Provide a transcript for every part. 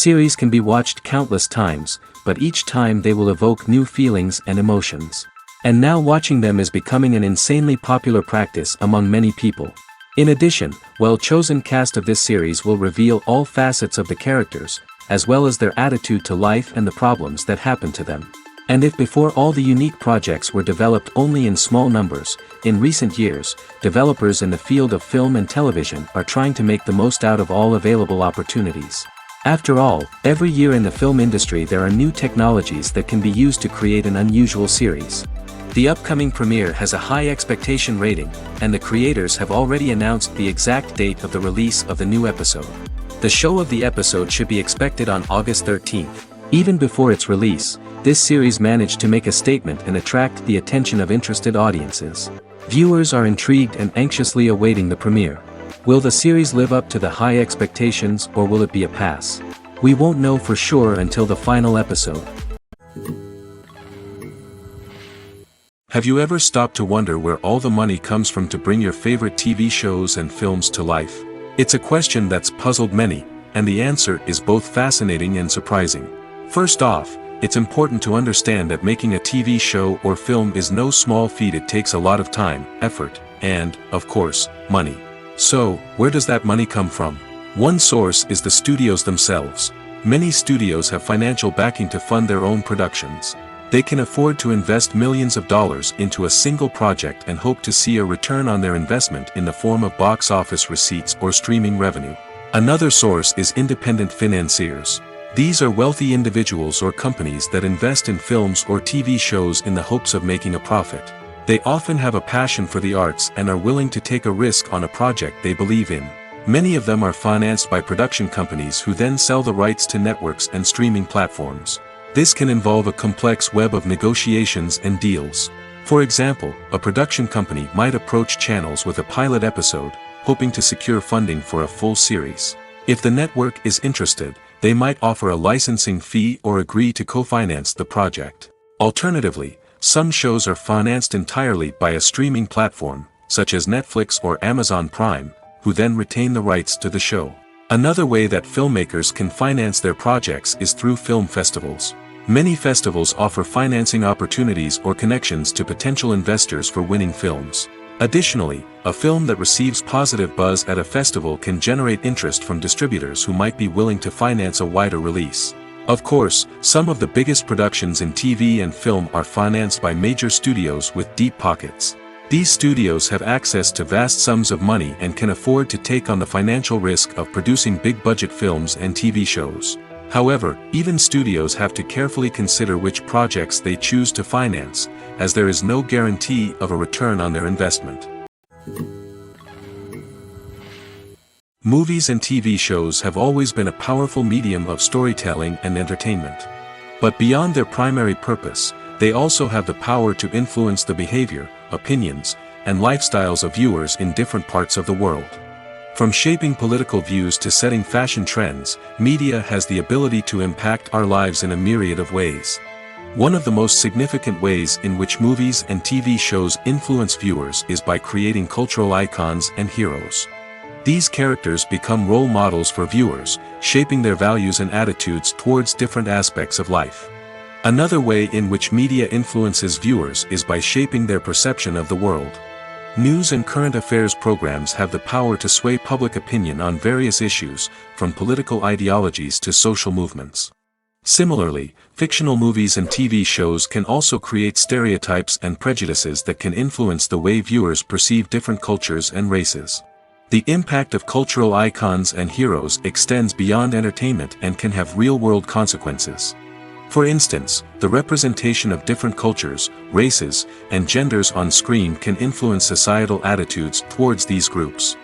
Series can be watched countless times, but each time they will evoke new feelings and emotions. And now watching them is becoming an insanely popular practice among many people. In addition, well-chosen cast of this series will reveal all facets of the characters, as well as their attitude to life and the problems that happen to them. And if before all the unique projects were developed only in small numbers, in recent years, developers in the field of film and television are trying to make the most out of all available opportunities. After all, every year in the film industry there are new technologies that can be used to create an unusual series. The upcoming premiere has a high expectation rating, and the creators have already announced the exact date of the release of the new episode. The show of the episode should be expected on August 13th. Even before its release, this series managed to make a statement and attract the attention of interested audiences. Viewers are intrigued and anxiously awaiting the premiere. Will the series live up to the high expectations, or will it be a pass? We won't know for sure until the final episode. Have you ever stopped to wonder where all the money comes from to bring your favorite TV shows and films to life? It's a question that's puzzled many, and the answer is both fascinating and surprising. First off, it's important to understand that making a TV show or film is no small feat. It takes a lot of time, effort, and, of course, money. So, where does that money come from? One source is the studios themselves. Many studios have financial backing to fund their own productions. They can afford to invest millions of dollars into a single project and hope to see a return on their investment in the form of box office receipts or streaming revenue. Another source is independent financiers. These are wealthy individuals or companies that invest in films or TV shows in the hopes of making a profit. They often have a passion for the arts and are willing to take a risk on a project they believe in. Many of them are financed by production companies who then sell the rights to networks and streaming platforms. This can involve a complex web of negotiations and deals. For example, a production company might approach channels with a pilot episode, hoping to secure funding for a full series. If the network is interested, they might offer a licensing fee or agree to co-finance the project. Alternatively, some shows are financed entirely by a streaming platform, such as Netflix or Amazon Prime, who then retain the rights to the show. Another way that filmmakers can finance their projects is through film festivals. Many festivals offer financing opportunities or connections to potential investors for winning films. Additionally, a film that receives positive buzz at a festival can generate interest from distributors who might be willing to finance a wider release. Of course, some of the biggest productions in TV and film are financed by major studios with deep pockets. These studios have access to vast sums of money and can afford to take on the financial risk of producing big-budget films and TV shows. However, even studios have to carefully consider which projects they choose to finance, as there is no guarantee of a return on their investment. Movies and TV shows have always been a powerful medium of storytelling and entertainment. But beyond their primary purpose, they also have the power to influence the behavior, opinions, and lifestyles of viewers in different parts of the world. From shaping political views to setting fashion trends, media has the ability to impact our lives in a myriad of ways. One of the most significant ways in which movies and TV shows influence viewers is by creating cultural icons and heroes. These characters become role models for viewers, shaping their values and attitudes towards different aspects of life. Another way in which media influences viewers is by shaping their perception of the world. News and current affairs programs have the power to sway public opinion on various issues, from political ideologies to social movements. Similarly, fictional movies and TV shows can also create stereotypes and prejudices that can influence the way viewers perceive different cultures and races. The impact of cultural icons and heroes extends beyond entertainment and can have real-world consequences. For instance, the representation of different cultures, races, and genders on screen can influence societal attitudes towards these groups.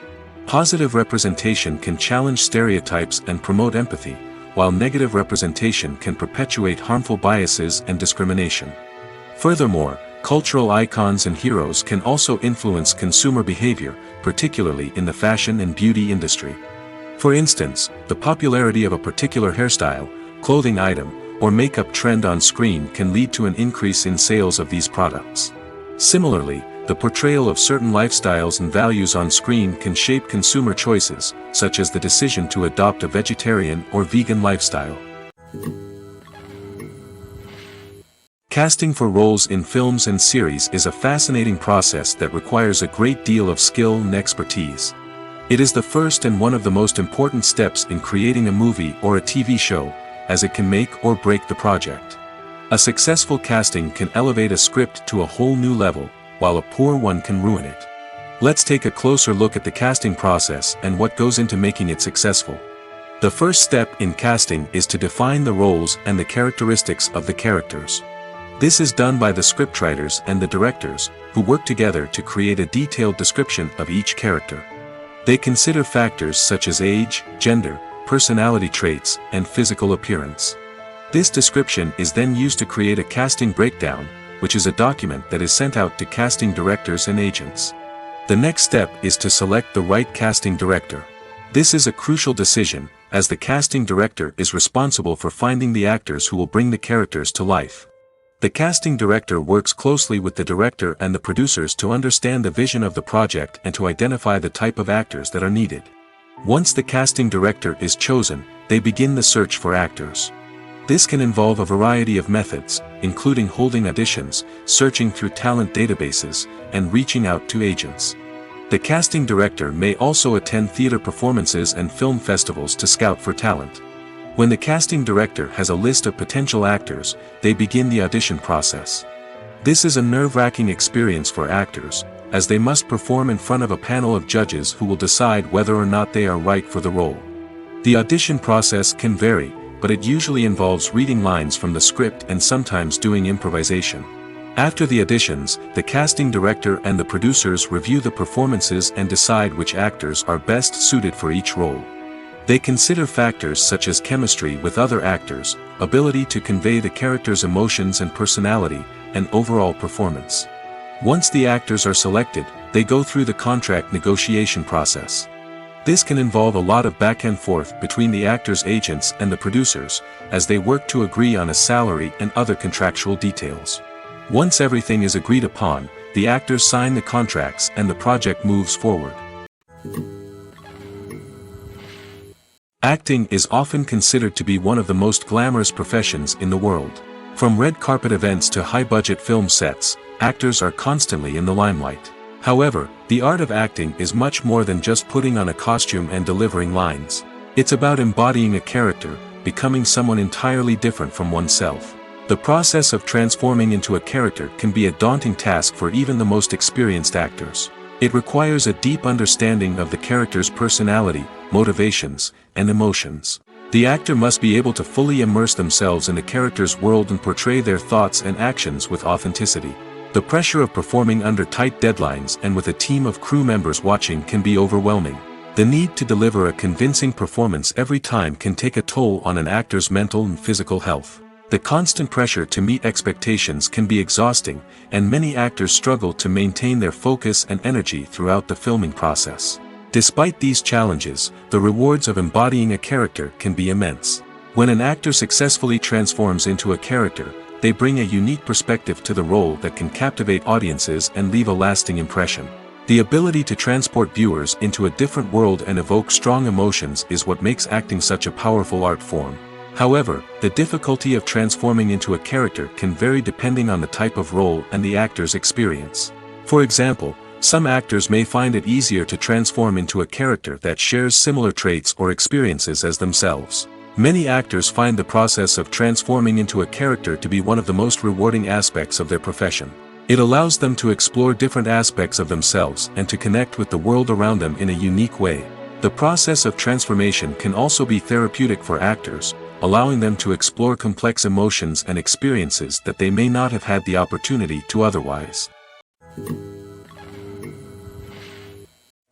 Positive representation can challenge stereotypes and promote empathy, while negative representation can perpetuate harmful biases and discrimination. Furthermore, cultural icons and heroes can also influence consumer behavior, particularly in the fashion and beauty industry. For instance, the popularity of a particular hairstyle, clothing item, or makeup trend on screen can lead to an increase in sales of these products. Similarly, the portrayal of certain lifestyles and values on screen can shape consumer choices, such as the decision to adopt a vegetarian or vegan lifestyle. Casting for roles in films and series is a fascinating process that requires a great deal of skill and expertise. It is the first and one of the most important steps in creating a movie or a TV show, as it can make or break the project. A successful casting can elevate a script to a whole new level, while a poor one can ruin it. Let's take a closer look at the casting process and what goes into making it successful. The first step in casting is to define the roles and the characteristics of the characters. This is done by the scriptwriters and the directors, who work together to create a detailed description of each character. They consider factors such as age, gender, personality traits, and physical appearance. This description is then used to create a casting breakdown, which is a document that is sent out to casting directors and agents. The next step is to select the right casting director. This is a crucial decision, as the casting director is responsible for finding the actors who will bring the characters to life. The casting director works closely with the director and the producers to understand the vision of the project and to identify the type of actors that are needed. Once the casting director is chosen, they begin the search for actors. This can involve a variety of methods, including holding auditions, searching through talent databases, and reaching out to agents. The casting director may also attend theater performances and film festivals to scout for talent. When the casting director has a list of potential actors, they begin the audition process. This is a nerve-wracking experience for actors, as they must perform in front of a panel of judges who will decide whether or not they are right for the role. The audition process can vary, but it usually involves reading lines from the script and sometimes doing improvisation. After the auditions, the casting director and the producers review the performances and decide which actors are best suited for each role. They consider factors such as chemistry with other actors, ability to convey the character's emotions and personality, and overall performance. Once the actors are selected, they go through the contract negotiation process. This can involve a lot of back and forth between the actors' agents and the producers, as they work to agree on a salary and other contractual details. Once everything is agreed upon, the actors sign the contracts and the project moves forward. Acting is often considered to be one of the most glamorous professions in the world. From red carpet events to high-budget film sets, actors are constantly in the limelight. However, the art of acting is much more than just putting on a costume and delivering lines. It's about embodying a character, becoming someone entirely different from oneself. The process of transforming into a character can be a daunting task for even the most experienced actors. It requires a deep understanding of the character's personality, motivations, and emotions. The actor must be able to fully immerse themselves in the character's world and portray their thoughts and actions with authenticity. The pressure of performing under tight deadlines and with a team of crew members watching can be overwhelming. The need to deliver a convincing performance every time can take a toll on an actor's mental and physical health. The constant pressure to meet expectations can be exhausting, and many actors struggle to maintain their focus and energy throughout the filming process. Despite these challenges, the rewards of embodying a character can be immense. When an actor successfully transforms into a character, they bring a unique perspective to the role that can captivate audiences and leave a lasting impression. The ability to transport viewers into a different world and evoke strong emotions is what makes acting such a powerful art form. However, the difficulty of transforming into a character can vary depending on the type of role and the actor's experience. For example, some actors may find it easier to transform into a character that shares similar traits or experiences as themselves. Many actors find the process of transforming into a character to be one of the most rewarding aspects of their profession. It allows them to explore different aspects of themselves and to connect with the world around them in a unique way. The process of transformation can also be therapeutic for actors, allowing them to explore complex emotions and experiences that they may not have had the opportunity to otherwise.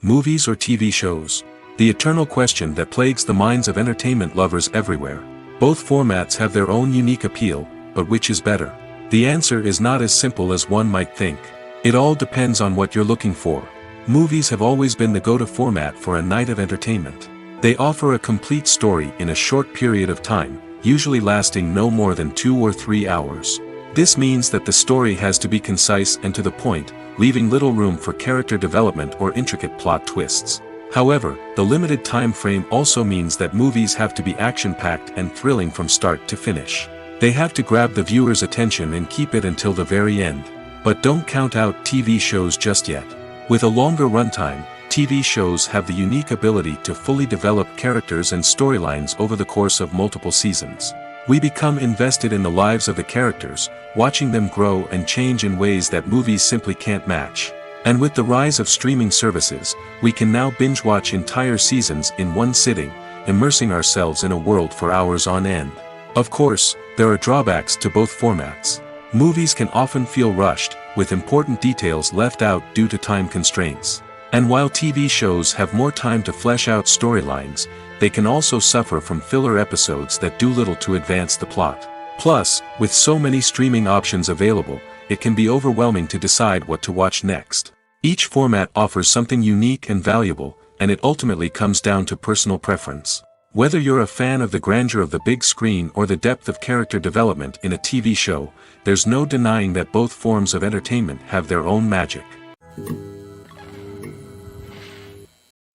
Movies or TV shows? The eternal question that plagues the minds of entertainment lovers everywhere. Both formats have their own unique appeal, but which is better? The answer is not as simple as one might think. It all depends on what you're looking for. Movies have always been the go-to format for a night of entertainment. They offer a complete story in a short period of time, usually lasting no more than 2 or 3 hours. This means that the story has to be concise and to the point, leaving little room for character development or intricate plot twists. However, the limited time frame also means that movies have to be action-packed and thrilling from start to finish. They have to grab the viewer's attention and keep it until the very end. But don't count out TV shows just yet. With a longer runtime, TV shows have the unique ability to fully develop characters and storylines over the course of multiple seasons. We become invested in the lives of the characters, watching them grow and change in ways that movies simply can't match. And with the rise of streaming services, we can now binge-watch entire seasons in one sitting, immersing ourselves in a world for hours on end. Of course, there are drawbacks to both formats. Movies can often feel rushed, with important details left out due to time constraints. And while TV shows have more time to flesh out storylines, they can also suffer from filler episodes that do little to advance the plot. Plus, with so many streaming options available, it can be overwhelming to decide what to watch next. Each format offers something unique and valuable, and it ultimately comes down to personal preference. Whether you're a fan of the grandeur of the big screen or the depth of character development in a TV show, there's no denying that both forms of entertainment have their own magic.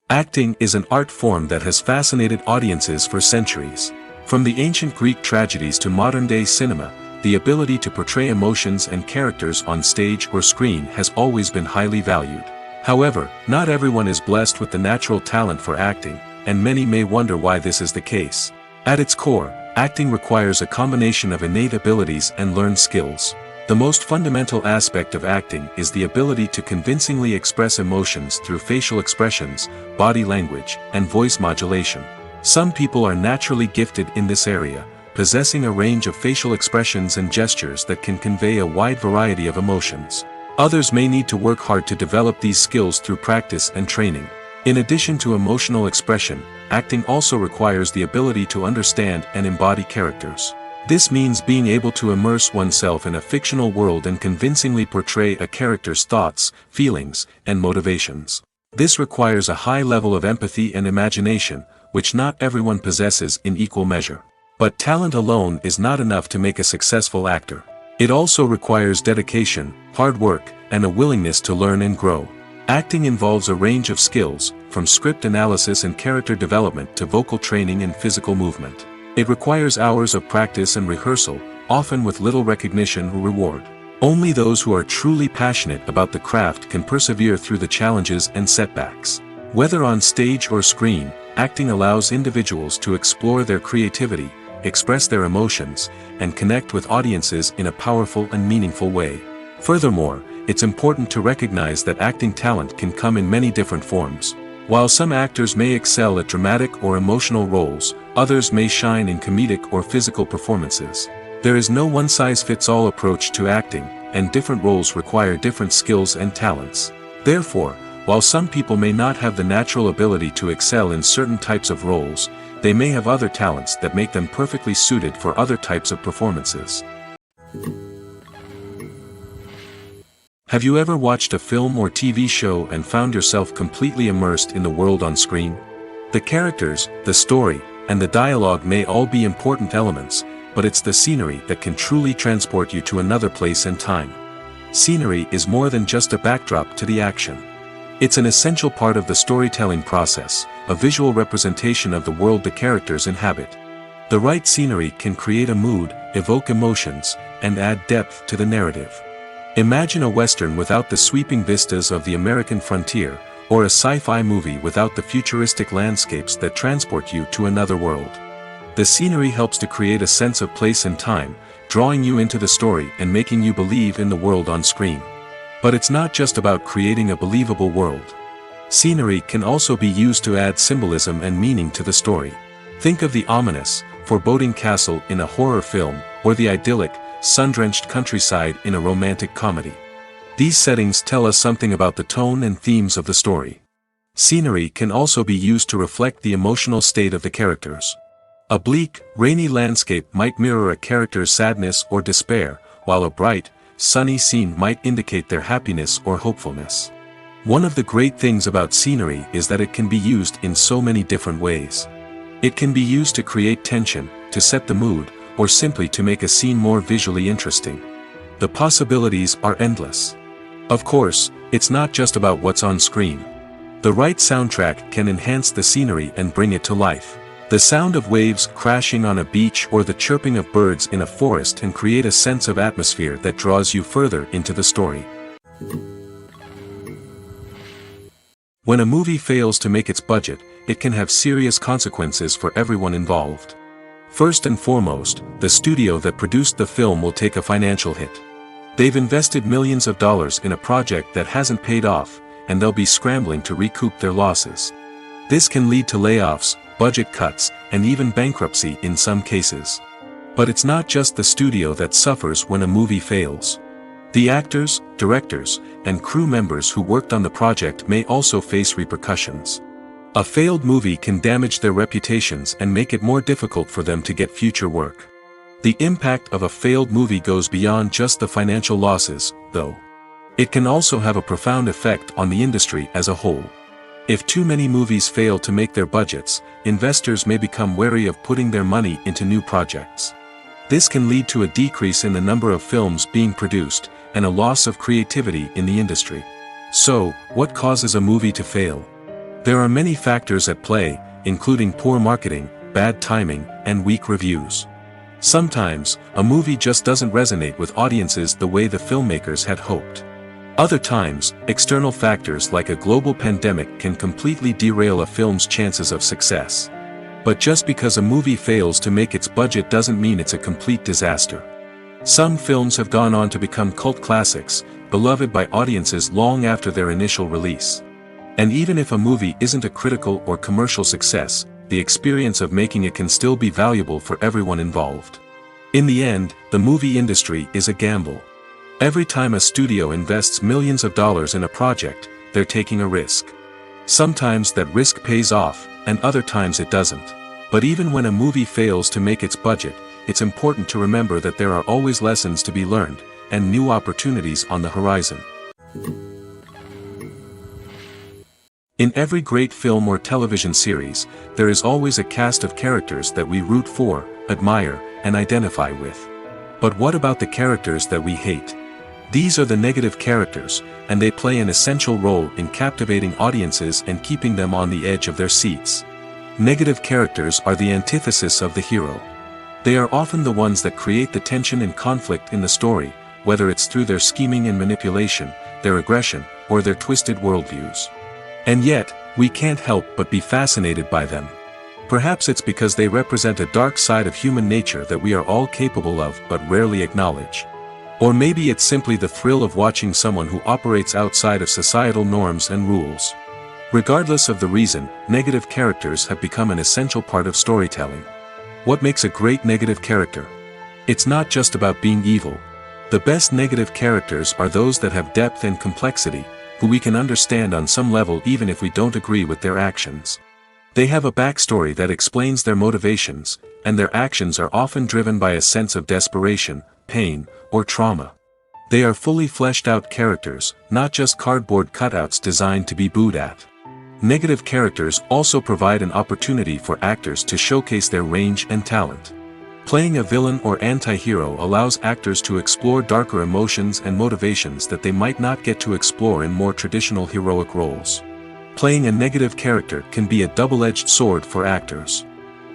Acting is an art form that has fascinated audiences for centuries. From the ancient Greek tragedies to modern-day cinema, the ability to portray emotions and characters on stage or screen has always been highly valued. However, not everyone is blessed with the natural talent for acting, and many may wonder why this is the case. At its core, acting requires a combination of innate abilities and learned skills. The most fundamental aspect of acting is the ability to convincingly express emotions through facial expressions, body language, and voice modulation. Some people are naturally gifted in this area, possessing a range of facial expressions and gestures that can convey a wide variety of emotions. Others may need to work hard to develop these skills through practice and training. In addition to emotional expression, acting also requires the ability to understand and embody characters. This means being able to immerse oneself in a fictional world and convincingly portray a character's thoughts, feelings, and motivations. This requires a high level of empathy and imagination, which not everyone possesses in equal measure. But talent alone is not enough to make a successful actor. It also requires dedication, hard work, and a willingness to learn and grow. Acting involves a range of skills, from script analysis and character development to vocal training and physical movement. It requires hours of practice and rehearsal, often with little recognition or reward. Only those who are truly passionate about the craft can persevere through the challenges and setbacks. Whether on stage or screen, acting allows individuals to explore their creativity, express their emotions, and connect with audiences in a powerful and meaningful way. Furthermore, it's important to recognize that acting talent can come in many different forms. While some actors may excel at dramatic or emotional roles, others may shine in comedic or physical performances. There is no one-size-fits-all approach to acting, and different roles require different skills and talents. Therefore, while some people may not have the natural ability to excel in certain types of roles, they may have other talents that make them perfectly suited for other types of performances. Have you ever watched a film or TV show and found yourself completely immersed in the world on screen? The characters, the story, and the dialogue may all be important elements, but it's the scenery that can truly transport you to another place and time. Scenery is more than just a backdrop to the action. It's an essential part of the storytelling process, a visual representation of the world the characters inhabit. The right scenery can create a mood, evoke emotions, and add depth to the narrative. Imagine a Western without the sweeping vistas of the American frontier, or a sci-fi movie without the futuristic landscapes that transport you to another world. The scenery helps to create a sense of place and time, drawing you into the story and making you believe in the world on screen. But it's not just about creating a believable world. Scenery can also be used to add symbolism and meaning to the story. Think of the ominous, foreboding castle in a horror film, or the idyllic, sun-drenched countryside in a romantic comedy. These settings tell us something about the tone and themes of the story. Scenery can also be used to reflect the emotional state of the characters. A bleak, rainy landscape might mirror a character's sadness or despair, while a bright, sunny scene might indicate their happiness or hopefulness. One of the great things about scenery is that it can be used in so many different ways. It can be used to create tension, to set the mood, or simply to make a scene more visually interesting. The possibilities are endless. Of course, it's not just about what's on screen. The right soundtrack can enhance the scenery and bring it to life. The sound of waves crashing on a beach or the chirping of birds in a forest can create a sense of atmosphere that draws you further into the story. When a movie fails to make its budget, it can have serious consequences for everyone involved. First and foremost, the studio that produced the film will take a financial hit. They've invested millions of dollars in a project that hasn't paid off, and they'll be scrambling to recoup their losses. This can lead to layoffs, budget cuts, and even bankruptcy in some cases. But it's not just the studio that suffers when a movie fails. The actors, directors, and crew members who worked on the project may also face repercussions. A failed movie can damage their reputations and make it more difficult for them to get future work. The impact of a failed movie goes beyond just the financial losses, though. It can also have a profound effect on the industry as a whole. If too many movies fail to make their budgets, investors may become wary of putting their money into new projects. This can lead to a decrease in the number of films being produced, and a loss of creativity in the industry. So, what causes a movie to fail? There are many factors at play, including poor marketing, bad timing, and weak reviews. Sometimes, a movie just doesn't resonate with audiences the way the filmmakers had hoped. Other times, external factors like a global pandemic can completely derail a film's chances of success. But just because a movie fails to make its budget doesn't mean it's a complete disaster. Some films have gone on to become cult classics, beloved by audiences long after their initial release. And even if a movie isn't a critical or commercial success, the experience of making it can still be valuable for everyone involved. In the end, the movie industry is a gamble. Every time a studio invests millions of dollars in a project, they're taking a risk. Sometimes that risk pays off, and other times it doesn't. But even when a movie fails to make its budget, it's important to remember that there are always lessons to be learned, and new opportunities on the horizon. In every great film or television series, there is always a cast of characters that we root for, admire, and identify with. But what about the characters that we hate? These are the negative characters, and they play an essential role in captivating audiences and keeping them on the edge of their seats. Negative characters are the antithesis of the hero. They are often the ones that create the tension and conflict in the story, whether it's through their scheming and manipulation, their aggression, or their twisted worldviews. And yet, we can't help but be fascinated by them. Perhaps it's because they represent a dark side of human nature that we are all capable of but rarely acknowledge. Or maybe it's simply the thrill of watching someone who operates outside of societal norms and rules. Regardless of the reason, negative characters have become an essential part of storytelling. What makes a great negative character? It's not just about being evil. The best negative characters are those that have depth and complexity, who we can understand on some level even if we don't agree with their actions. They have a backstory that explains their motivations, and their actions are often driven by a sense of desperation, pain, or trauma. They are fully fleshed out characters, not just cardboard cutouts designed to be booed at. Negative characters also provide an opportunity for actors to showcase their range and talent. Playing a villain or anti-hero allows actors to explore darker emotions and motivations that they might not get to explore in more traditional heroic roles. Playing a negative character can be a double-edged sword for actors.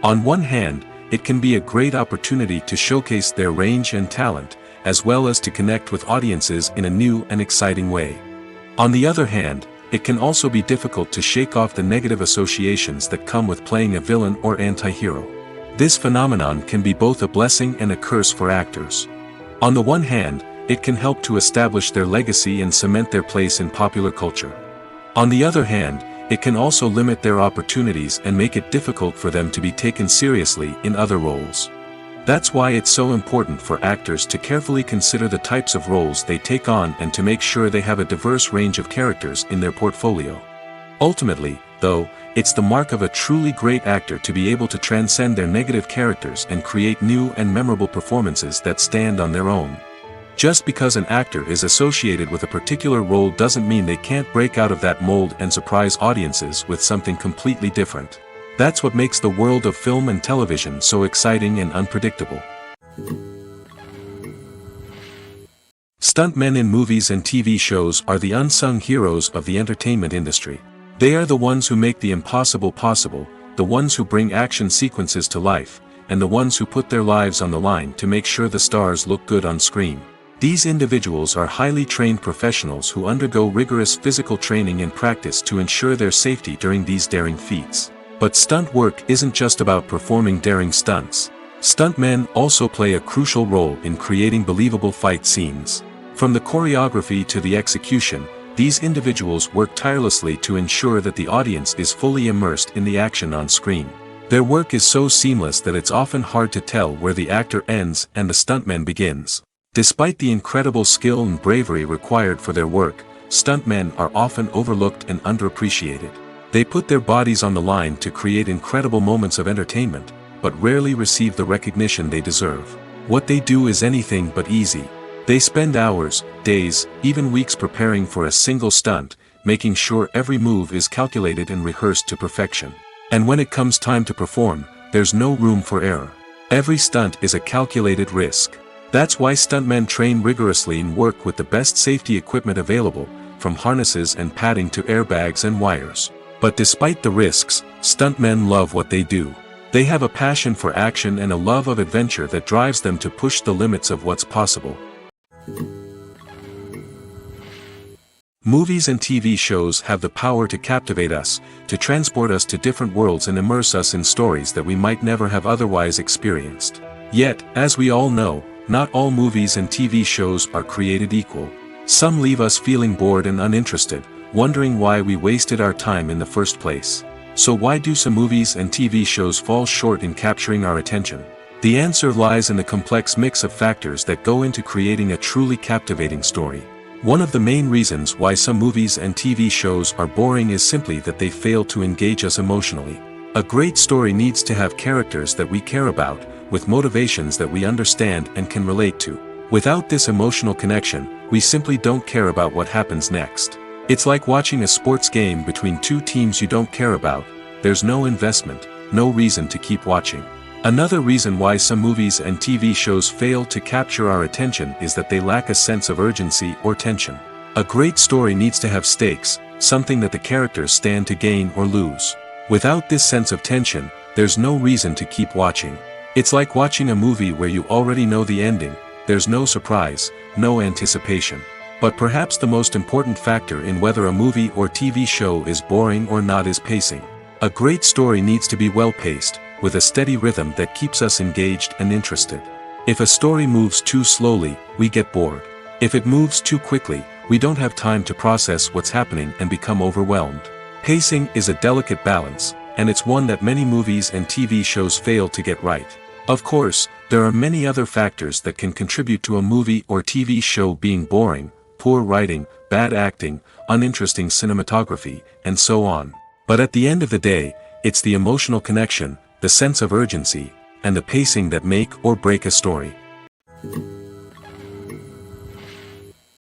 On one hand, it can be a great opportunity to showcase their range and talent, as well as to connect with audiences in a new and exciting way. On the other hand, it can also be difficult to shake off the negative associations that come with playing a villain or anti-hero. This phenomenon can be both a blessing and a curse for actors. On the one hand, it can help to establish their legacy and cement their place in popular culture. On the other hand, it can also limit their opportunities and make it difficult for them to be taken seriously in other roles. That's why it's so important for actors to carefully consider the types of roles they take on and to make sure they have a diverse range of characters in their portfolio. Ultimately, though, it's the mark of a truly great actor to be able to transcend their negative characters and create new and memorable performances that stand on their own. Just because an actor is associated with a particular role doesn't mean they can't break out of that mold and surprise audiences with something completely different. That's what makes the world of film and television so exciting and unpredictable. Stuntmen in movies and TV shows are the unsung heroes of the entertainment industry. They are the ones who make the impossible possible, the ones who bring action sequences to life, and the ones who put their lives on the line to make sure the stars look good on screen. These individuals are highly trained professionals who undergo rigorous physical training and practice to ensure their safety during these daring feats. But stunt work isn't just about performing daring stunts. Stuntmen also play a crucial role in creating believable fight scenes. From the choreography to the execution, these individuals work tirelessly to ensure that the audience is fully immersed in the action on screen. Their work is so seamless that it's often hard to tell where the actor ends and the stuntman begins. Despite the incredible skill and bravery required for their work, stuntmen are often overlooked and underappreciated. They put their bodies on the line to create incredible moments of entertainment, but rarely receive the recognition they deserve. What they do is anything but easy. They spend hours, days, even weeks preparing for a single stunt, making sure every move is calculated and rehearsed to perfection. And when it comes time to perform, there's no room for error. Every stunt is a calculated risk. That's why stuntmen train rigorously and work with the best safety equipment available, from harnesses and padding to airbags and wires. But despite the risks, stuntmen love what they do. They have a passion for action and a love of adventure that drives them to push the limits of what's possible. Movies and TV shows have the power to captivate us, to transport us to different worlds and immerse us in stories that we might never have otherwise experienced. Yet, as we all know, not all movies and TV shows are created equal. Some leave us feeling bored and uninterested, wondering why we wasted our time in the first place. So why do some movies and TV shows fall short in capturing our attention? The answer lies in the complex mix of factors that go into creating a truly captivating story. One of the main reasons why some movies and TV shows are boring is simply that they fail to engage us emotionally. A great story needs to have characters that we care about, with motivations that we understand and can relate to. Without this emotional connection, we simply don't care about what happens next. It's like watching a sports game between two teams you don't care about. There's no investment, no reason to keep watching. Another reason why some movies and TV shows fail to capture our attention is that they lack a sense of urgency or tension. A great story needs to have stakes, something that the characters stand to gain or lose. Without this sense of tension, there's no reason to keep watching. It's like watching a movie where you already know the ending. There's no surprise, no anticipation. But perhaps the most important factor in whether a movie or TV show is boring or not is pacing. A great story needs to be well-paced, with a steady rhythm that keeps us engaged and interested. If a story moves too slowly, we get bored. If it moves too quickly, we don't have time to process what's happening and become overwhelmed. Pacing is a delicate balance, and it's one that many movies and TV shows fail to get right. Of course, there are many other factors that can contribute to a movie or TV show being boring: poor writing, bad acting, uninteresting cinematography, and so on. But at the end of the day, it's the emotional connection, the sense of urgency, and the pacing that make or break a story.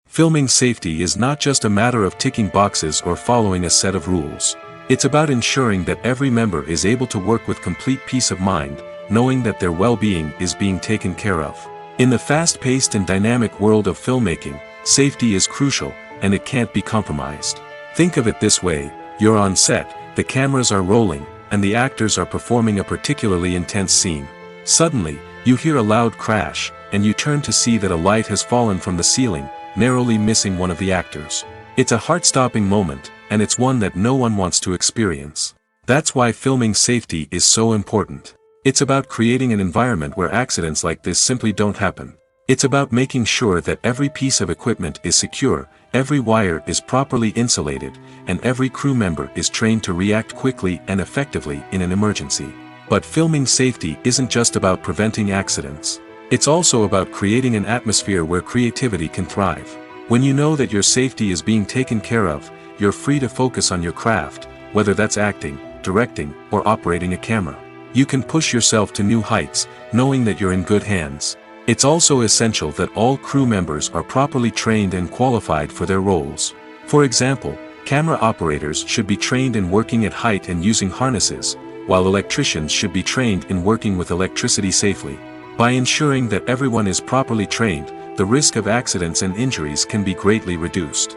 Filming safety is not just a matter of ticking boxes or following a set of rules. It's about ensuring that every member is able to work with complete peace of mind, knowing that their well-being is being taken care of. In the fast-paced and dynamic world of filmmaking, safety is crucial, and it can't be compromised. Think of it this way: you're on set, the cameras are rolling, and the actors are performing a particularly intense scene. Suddenly, you hear a loud crash, and you turn to see that a light has fallen from the ceiling, narrowly missing one of the actors. It's a heart-stopping moment, and it's one that no one wants to experience. That's why filming safety is so important. It's about creating an environment where accidents like this simply don't happen. It's about making sure that every piece of equipment is secure, every wire is properly insulated, and every crew member is trained to react quickly and effectively in an emergency. But filming safety isn't just about preventing accidents. It's also about creating an atmosphere where creativity can thrive. When you know that your safety is being taken care of, you're free to focus on your craft, whether that's acting, directing, or operating a camera. You can push yourself to new heights, knowing that you're in good hands. It's also essential that all crew members are properly trained and qualified for their roles. For example, camera operators should be trained in working at height and using harnesses, while electricians should be trained in working with electricity safely. By ensuring that everyone is properly trained, the risk of accidents and injuries can be greatly reduced.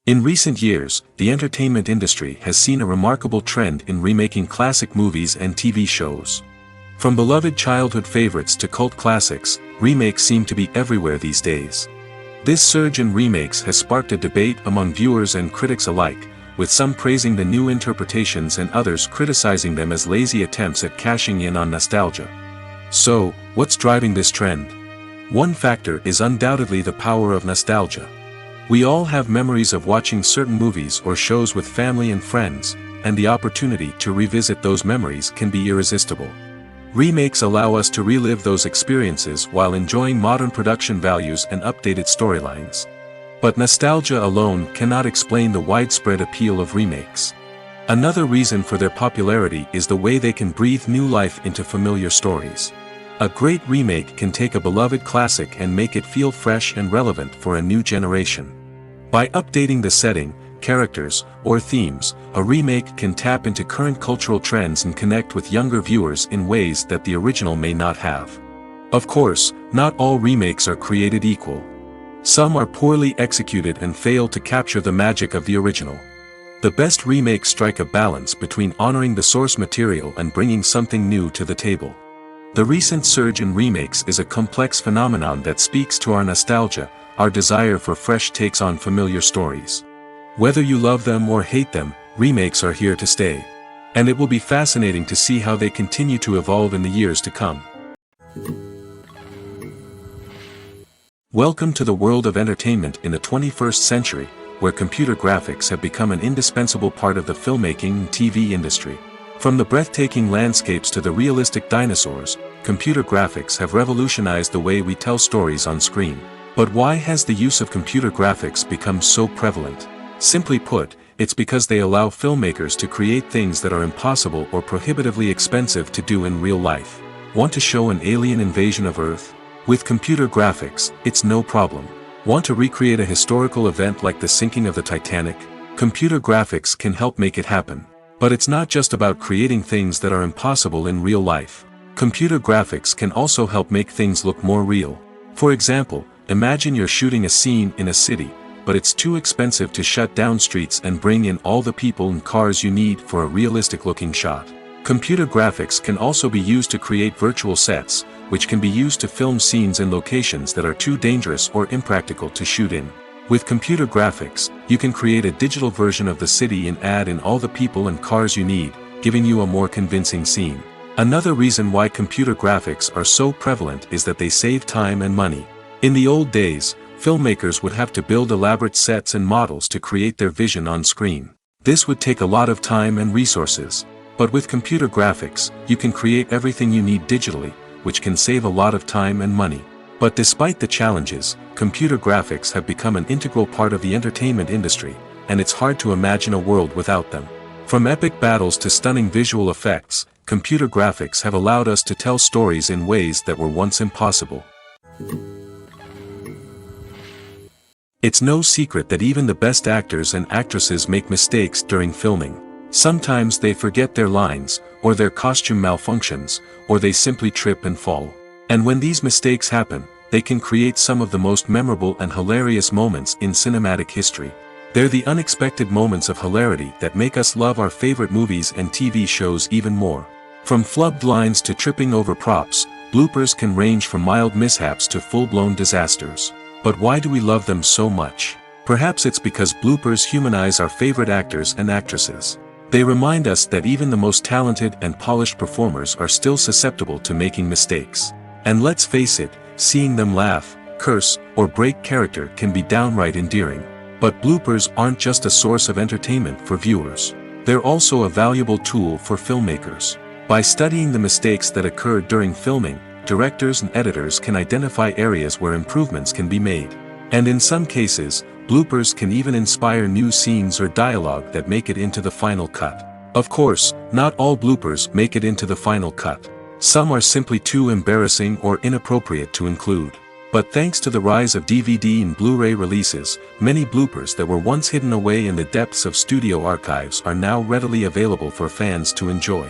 In recent years, the entertainment industry has seen a remarkable trend in remaking classic movies and TV shows. From beloved childhood favorites to cult classics, remakes seem to be everywhere these days. This surge in remakes has sparked a debate among viewers and critics alike, with some praising the new interpretations and others criticizing them as lazy attempts at cashing in on nostalgia. So, what's driving this trend? One factor is undoubtedly the power of nostalgia. We all have memories of watching certain movies or shows with family and friends, and the opportunity to revisit those memories can be irresistible. Remakes allow us to relive those experiences while enjoying modern production values and updated storylines. But nostalgia alone cannot explain the widespread appeal of remakes. Another reason for their popularity is the way they can breathe new life into familiar stories. A great remake can take a beloved classic and make it feel fresh and relevant for a new generation. By updating the setting, characters, or themes, a remake can tap into current cultural trends and connect with younger viewers in ways that the original may not have. Of course, not all remakes are created equal. Some are poorly executed and fail to capture the magic of the original. The best remakes strike a balance between honoring the source material and bringing something new to the table. The recent surge in remakes is a complex phenomenon that speaks to our nostalgia, our desire for fresh takes on familiar stories. Whether you love them or hate them, remakes are here to stay. And it will be fascinating to see how they continue to evolve in the years to come. Welcome to the world of entertainment in the 21st century, where computer graphics have become an indispensable part of the filmmaking and TV industry. From the breathtaking landscapes to the realistic dinosaurs, computer graphics have revolutionized the way we tell stories on screen. But why has the use of computer graphics become so prevalent? Simply put, it's because they allow filmmakers to create things that are impossible or prohibitively expensive to do in real life. Want to show an alien invasion of Earth? With computer graphics, it's no problem. Want to recreate a historical event like the sinking of the Titanic? Computer graphics can help make it happen. But it's not just about creating things that are impossible in real life. Computer graphics can also help make things look more real. For example, imagine you're shooting a scene in a city, but it's too expensive to shut down streets and bring in all the people and cars you need for a realistic-looking shot. Computer graphics can also be used to create virtual sets, which can be used to film scenes in locations that are too dangerous or impractical to shoot in. With computer graphics, you can create a digital version of the city and add in all the people and cars you need, giving you a more convincing scene. Another reason why computer graphics are so prevalent is that they save time and money. In the old days, filmmakers would have to build elaborate sets and models to create their vision on screen. This would take a lot of time and resources. But with computer graphics, you can create everything you need digitally, which can save a lot of time and money. But despite the challenges, computer graphics have become an integral part of the entertainment industry, and it's hard to imagine a world without them. From epic battles to stunning visual effects, computer graphics have allowed us to tell stories in ways that were once impossible. It's no secret that even the best actors and actresses make mistakes during filming. Sometimes they forget their lines, or their costume malfunctions, or they simply trip and fall. And when these mistakes happen, they can create some of the most memorable and hilarious moments in cinematic history. They're the unexpected moments of hilarity that make us love our favorite movies and TV shows even more. From flubbed lines to tripping over props, bloopers can range from mild mishaps to full-blown disasters. But why do we love them so much? Perhaps it's because bloopers humanize our favorite actors and actresses. They remind us that even the most talented and polished performers are still susceptible to making mistakes. And let's face it, seeing them laugh, curse, or break character can be downright endearing. But bloopers aren't just a source of entertainment for viewers. They're also a valuable tool for filmmakers. By studying the mistakes that occurred during filming, directors and editors can identify areas where improvements can be made. And in some cases, bloopers can even inspire new scenes or dialogue that make it into the final cut. Of course, not all bloopers make it into the final cut. Some are simply too embarrassing or inappropriate to include. But thanks to the rise of DVD and Blu-ray releases, many bloopers that were once hidden away in the depths of studio archives are now readily available for fans to enjoy.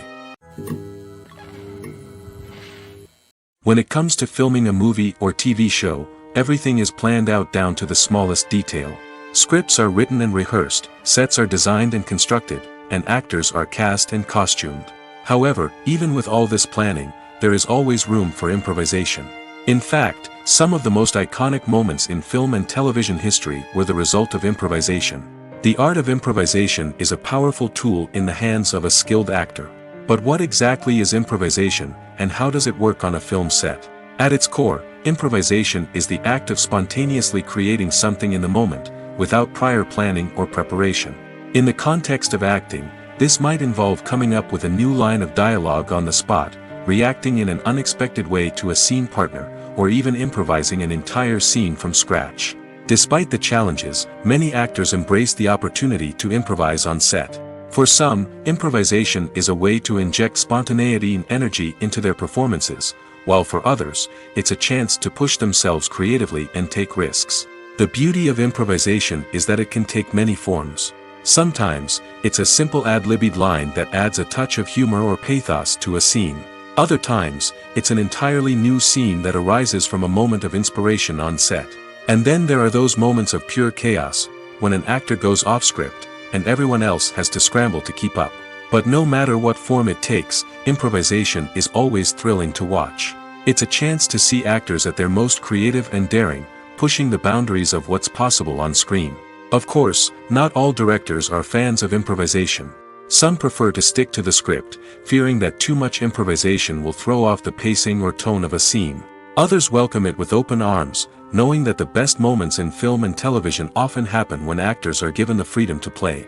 When it comes to filming a movie or TV show, everything is planned out down to the smallest detail. Scripts are written and rehearsed, sets are designed and constructed, and actors are cast and costumed. However, even with all this planning, there is always room for improvisation. In fact, some of the most iconic moments in film and television history were the result of improvisation. The art of improvisation is a powerful tool in the hands of a skilled actor. But what exactly is improvisation, and how does it work on a film set? At its core, improvisation is the act of spontaneously creating something in the moment, without prior planning or preparation. In the context of acting, this might involve coming up with a new line of dialogue on the spot, reacting in an unexpected way to a scene partner, or even improvising an entire scene from scratch. Despite the challenges, many actors embrace the opportunity to improvise on set. For some, improvisation is a way to inject spontaneity and energy into their performances, while for others, it's a chance to push themselves creatively and take risks. The beauty of improvisation is that it can take many forms. Sometimes, it's a simple ad-libbed line that adds a touch of humor or pathos to a scene. Other times, it's an entirely new scene that arises from a moment of inspiration on set. And then there are those moments of pure chaos, when an actor goes off script, and everyone else has to scramble to keep up. But no matter what form it takes, improvisation is always thrilling to watch. It's a chance to see actors at their most creative and daring, pushing the boundaries of what's possible on screen. Of course, not all directors are fans of improvisation. Some prefer to stick to the script, fearing that too much improvisation will throw off the pacing or tone of a scene. Others welcome it with open arms, knowing that the best moments in film and television often happen when actors are given the freedom to play.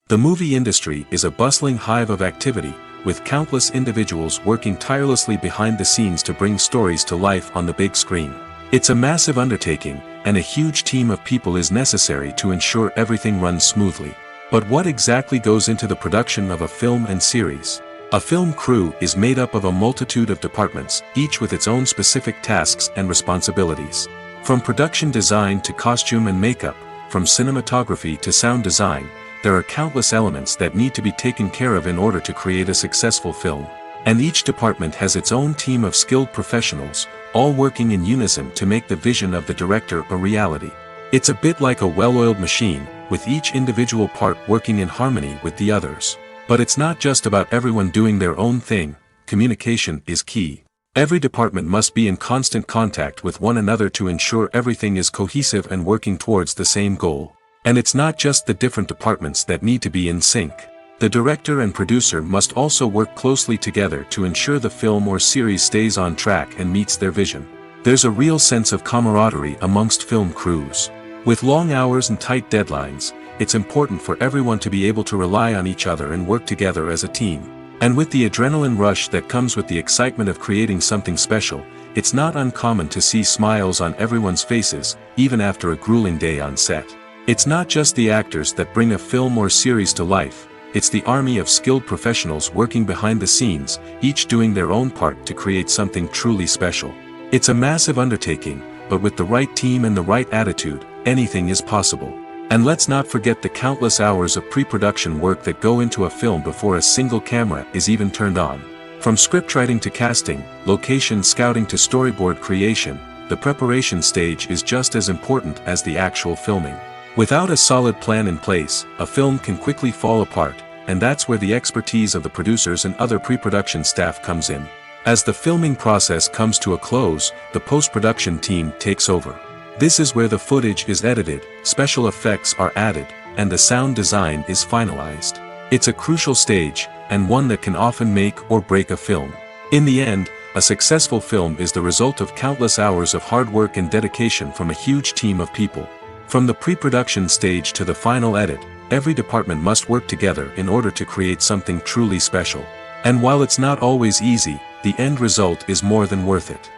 The movie industry is a bustling hive of activity, with countless individuals working tirelessly behind the scenes to bring stories to life on the big screen. It's a massive undertaking, and a huge team of people is necessary to ensure everything runs smoothly. But what exactly goes into the production of a film and series? A film crew is made up of a multitude of departments, each with its own specific tasks and responsibilities. From production design to costume and makeup, from cinematography to sound design, there are countless elements that need to be taken care of in order to create a successful film. And each department has its own team of skilled professionals, all working in unison to make the vision of the director a reality. It's a bit like a well-oiled machine, with each individual part working in harmony with the others. But it's not just about everyone doing their own thing, communication is key. Every department must be in constant contact with one another to ensure everything is cohesive and working towards the same goal. And it's not just the different departments that need to be in sync. The director and producer must also work closely together to ensure the film or series stays on track and meets their vision. There's a real sense of camaraderie amongst film crews. With long hours and tight deadlines, it's important for everyone to be able to rely on each other and work together as a team. And with the adrenaline rush that comes with the excitement of creating something special, it's not uncommon to see smiles on everyone's faces, even after a grueling day on set. It's not just the actors that bring a film or series to life. It's the army of skilled professionals working behind the scenes, each doing their own part to create something truly special. It's a massive undertaking, but with the right team and the right attitude, anything is possible. And let's not forget the countless hours of pre-production work that go into a film before a single camera is even turned on. From scriptwriting to casting, location scouting to storyboard creation, the preparation stage is just as important as the actual filming. Without a solid plan in place, a film can quickly fall apart, and that's where the expertise of the producers and other pre-production staff comes in. As the filming process comes to a close, the post-production team takes over. This is where the footage is edited, special effects are added, and the sound design is finalized. It's a crucial stage, and one that can often make or break a film. In the end, a successful film is the result of countless hours of hard work and dedication from a huge team of people. From the pre-production stage to the final edit, every department must work together in order to create something truly special. And while it's not always easy, the end result is more than worth it.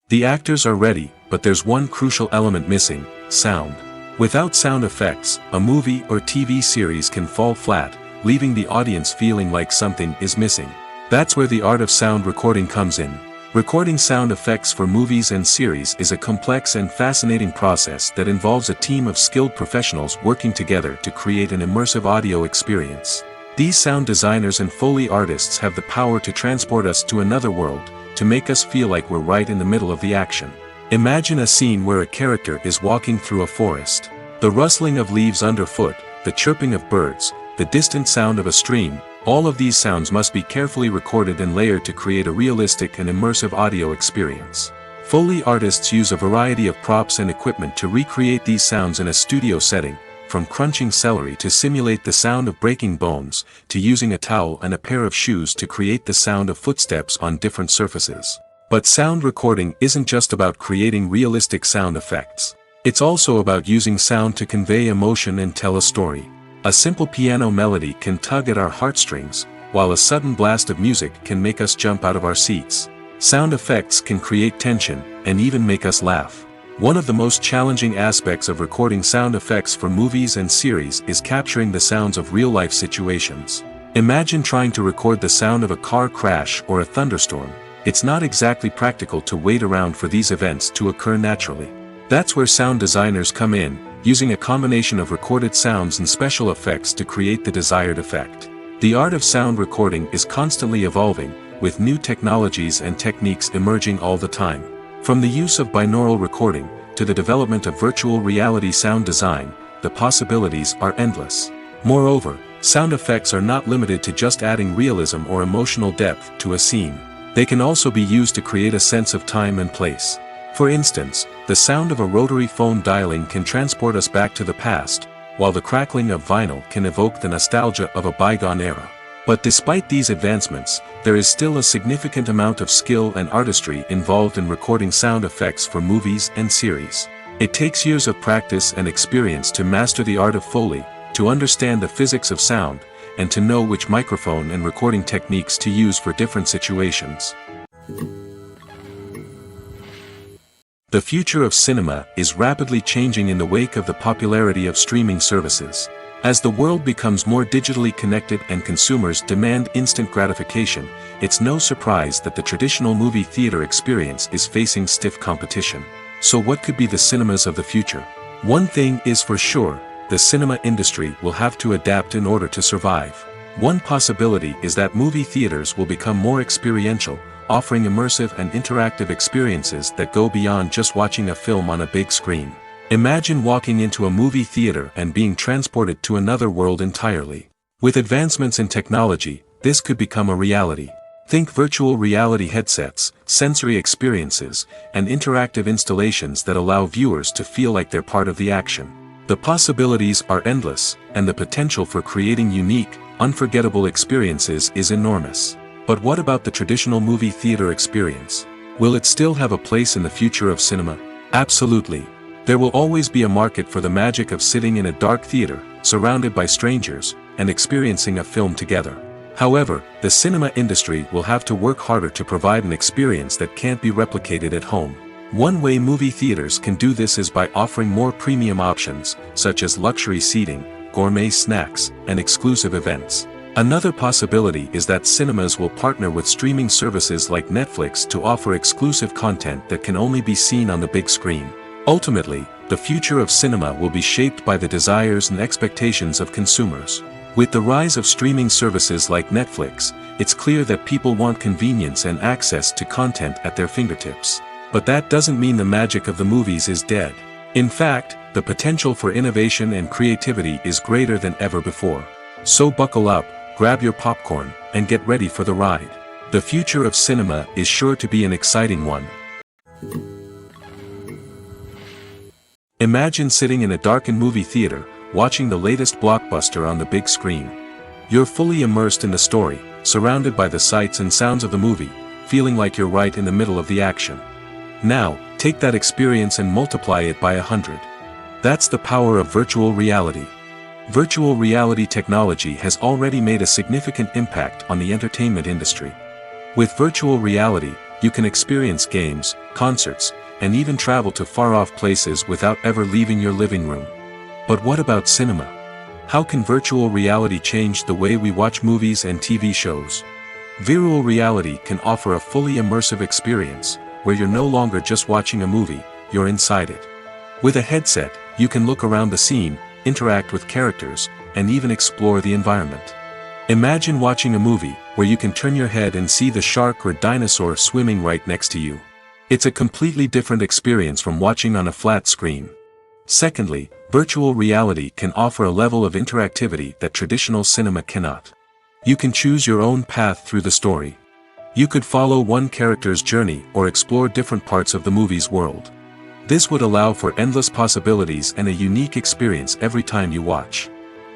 The actors are ready, but there's one crucial element missing: sound. Without sound effects, a movie or TV series can fall flat, leaving the audience feeling like something is missing. That's where the art of sound recording comes in. Recording sound effects for movies and series is a complex and fascinating process that involves a team of skilled professionals working together to create an immersive audio experience. These sound designers and Foley artists have the power to transport us to another world, to make us feel like we're right in the middle of the action. Imagine a scene where a character is walking through a forest. The rustling of leaves underfoot, the chirping of birds, the distant sound of a stream, all of these sounds must be carefully recorded and layered to create a realistic and immersive audio experience. Foley artists use a variety of props and equipment to recreate these sounds in a studio setting, from crunching celery to simulate the sound of breaking bones, to using a towel and a pair of shoes to create the sound of footsteps on different surfaces. But sound recording isn't just about creating realistic sound effects. It's also about using sound to convey emotion and tell a story. A simple piano melody can tug at our heartstrings, while a sudden blast of music can make us jump out of our seats. Sound effects can create tension, and even make us laugh. One of the most challenging aspects of recording sound effects for movies and series is capturing the sounds of real-life situations. Imagine trying to record the sound of a car crash or a thunderstorm. It's not exactly practical to wait around for these events to occur naturally. That's where sound designers come in, using a combination of recorded sounds and special effects to create the desired effect. The art of sound recording is constantly evolving, with new technologies and techniques emerging all the time. From the use of binaural recording, to the development of virtual reality sound design, the possibilities are endless. Moreover, sound effects are not limited to just adding realism or emotional depth to a scene. They can also be used to create a sense of time and place. For instance, the sound of a rotary phone dialing can transport us back to the past, while the crackling of vinyl can evoke the nostalgia of a bygone era. But despite these advancements, there is still a significant amount of skill and artistry involved in recording sound effects for movies and series. It takes years of practice and experience to master the art of Foley, to understand the physics of sound, and to know which microphone and recording techniques to use for different situations. The future of cinema is rapidly changing in the wake of the popularity of streaming services. As the world becomes more digitally connected and consumers demand instant gratification, it's no surprise that the traditional movie theater experience is facing stiff competition. So what could be the cinemas of the future? One thing is for sure, the cinema industry will have to adapt in order to survive. One possibility is that movie theaters will become more experiential, offering immersive and interactive experiences that go beyond just watching a film on a big screen. Imagine walking into a movie theater and being transported to another world entirely. With advancements in technology, this could become a reality. Think virtual reality headsets, sensory experiences, and interactive installations that allow viewers to feel like they're part of the action. The possibilities are endless, and the potential for creating unique, unforgettable experiences is enormous. But what about the traditional movie theater experience? Will it still have a place in the future of cinema? Absolutely. There will always be a market for the magic of sitting in a dark theater, surrounded by strangers, and experiencing a film together. However, the cinema industry will have to work harder to provide an experience that can't be replicated at home. One way movie theaters can do this is by offering more premium options, such as luxury seating, gourmet snacks, and exclusive events. Another possibility is that cinemas will partner with streaming services like Netflix to offer exclusive content that can only be seen on the big screen. Ultimately, the future of cinema will be shaped by the desires and expectations of consumers. With the rise of streaming services like Netflix, it's clear that people want convenience and access to content at their fingertips. But that doesn't mean the magic of the movies is dead. In fact, the potential for innovation and creativity is greater than ever before. So buckle up, grab your popcorn, and get ready for the ride. The future of cinema is sure to be an exciting one. Imagine sitting in a darkened movie theater, watching the latest blockbuster on the big screen. You're fully immersed in the story, surrounded by the sights and sounds of the movie, feeling like you're right in the middle of the action. Now, take that experience and multiply it by 100. That's the power of virtual reality. Virtual reality technology has already made a significant impact on the entertainment industry. With virtual reality, you can experience games, concerts, and even travel to far-off places without ever leaving your living room. But what about cinema? How can virtual reality change the way we watch movies and TV shows? Virtual reality can offer a fully immersive experience, where you're no longer just watching a movie, you're inside it. With a headset, you can look around the scene, interact with characters, and even explore the environment. Imagine watching a movie where you can turn your head and see the shark or dinosaur swimming right next to you. It's a completely different experience from watching on a flat screen. Secondly, virtual reality can offer a level of interactivity that traditional cinema cannot. You can choose your own path through the story. You could follow one character's journey or explore different parts of the movie's world. This would allow for endless possibilities and a unique experience every time you watch.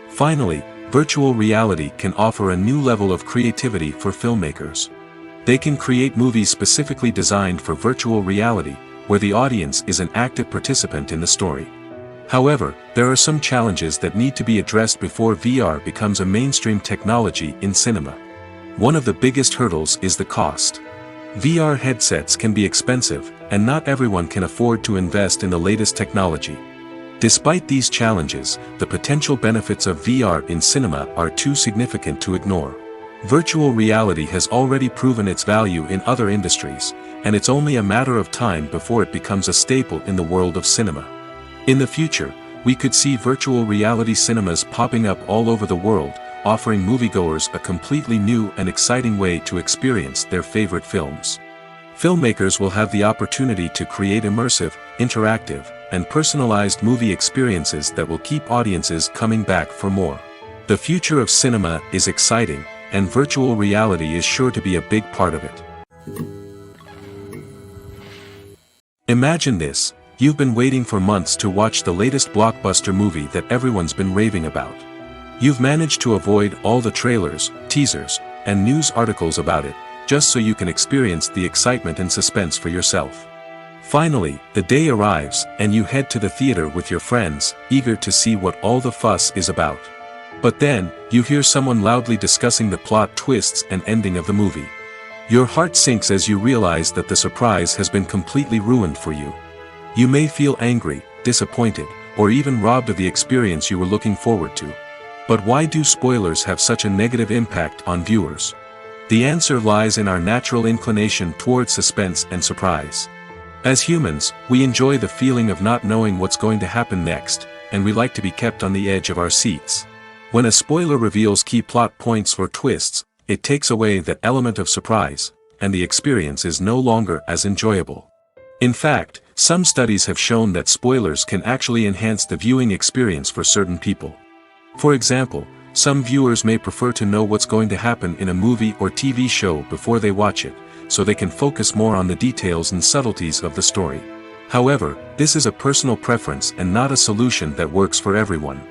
Finally, virtual reality can offer a new level of creativity for filmmakers. They can create movies specifically designed for virtual reality, where the audience is an active participant in the story. However, there are some challenges that need to be addressed before VR becomes a mainstream technology in cinema. One of the biggest hurdles is the cost. VR headsets can be expensive, and not everyone can afford to invest in the latest technology. Despite these challenges, the potential benefits of VR in cinema are too significant to ignore. Virtual reality has already proven its value in other industries, and it's only a matter of time before it becomes a staple in the world of cinema. In the future, we could see virtual reality cinemas popping up all over the world, offering moviegoers a completely new and exciting way to experience their favorite films. Filmmakers will have the opportunity to create immersive, interactive, and personalized movie experiences that will keep audiences coming back for more. The future of cinema is exciting, and virtual reality is sure to be a big part of it. Imagine this. You've been waiting for months to watch the latest blockbuster movie that everyone's been raving about. You've managed to avoid all the trailers, teasers, and news articles about it, just so you can experience the excitement and suspense for yourself. Finally, the day arrives, and you head to the theater with your friends, eager to see what all the fuss is about. But then, you hear someone loudly discussing the plot twists and ending of the movie. Your heart sinks as you realize that the surprise has been completely ruined for you. You may feel angry, disappointed, or even robbed of the experience you were looking forward to. But why do spoilers have such a negative impact on viewers? The answer lies in our natural inclination toward suspense and surprise. As humans, we enjoy the feeling of not knowing what's going to happen next, and we like to be kept on the edge of our seats. When a spoiler reveals key plot points or twists, it takes away that element of surprise, and the experience is no longer as enjoyable. In fact, some studies have shown that spoilers can actually enhance the viewing experience for certain people. For example, some viewers may prefer to know what's going to happen in a movie or TV show before they watch it, so they can focus more on the details and subtleties of the story. However, this is a personal preference and not a solution that works for everyone.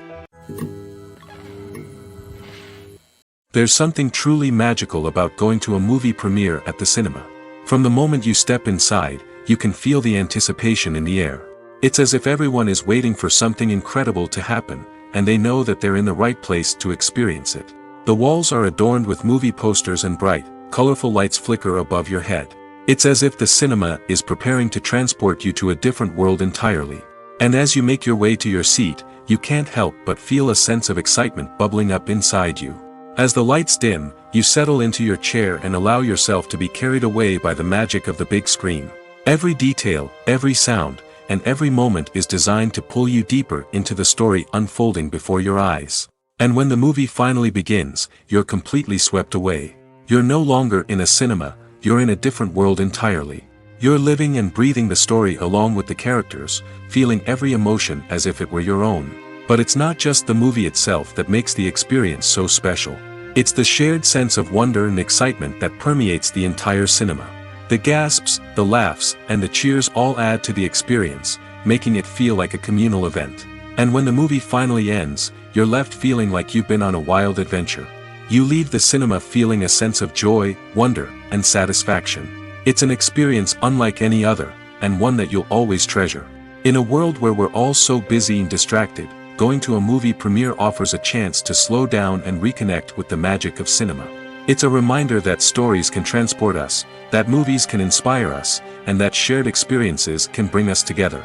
There's something truly magical about going to a movie premiere at the cinema. From the moment you step inside, you can feel the anticipation in the air. It's as if everyone is waiting for something incredible to happen, and they know that they're in the right place to experience it. The walls are adorned with movie posters and bright, colorful lights flicker above your head. It's as if the cinema is preparing to transport you to a different world entirely. And as you make your way to your seat, you can't help but feel a sense of excitement bubbling up inside you. As the lights dim, you settle into your chair and allow yourself to be carried away by the magic of the big screen. Every detail, every sound, and every moment is designed to pull you deeper into the story unfolding before your eyes. And when the movie finally begins, you're completely swept away. You're no longer in a cinema, you're in a different world entirely. You're living and breathing the story along with the characters, feeling every emotion as if it were your own. But it's not just the movie itself that makes the experience so special. It's the shared sense of wonder and excitement that permeates the entire cinema. The gasps, the laughs, and the cheers all add to the experience, making it feel like a communal event. And when the movie finally ends, you're left feeling like you've been on a wild adventure. You leave the cinema feeling a sense of joy, wonder, and satisfaction. It's an experience unlike any other, and one that you'll always treasure. In a world where we're all so busy and distracted, going to a movie premiere offers a chance to slow down and reconnect with the magic of cinema. It's a reminder that stories can transport us, that movies can inspire us, and that shared experiences can bring us together.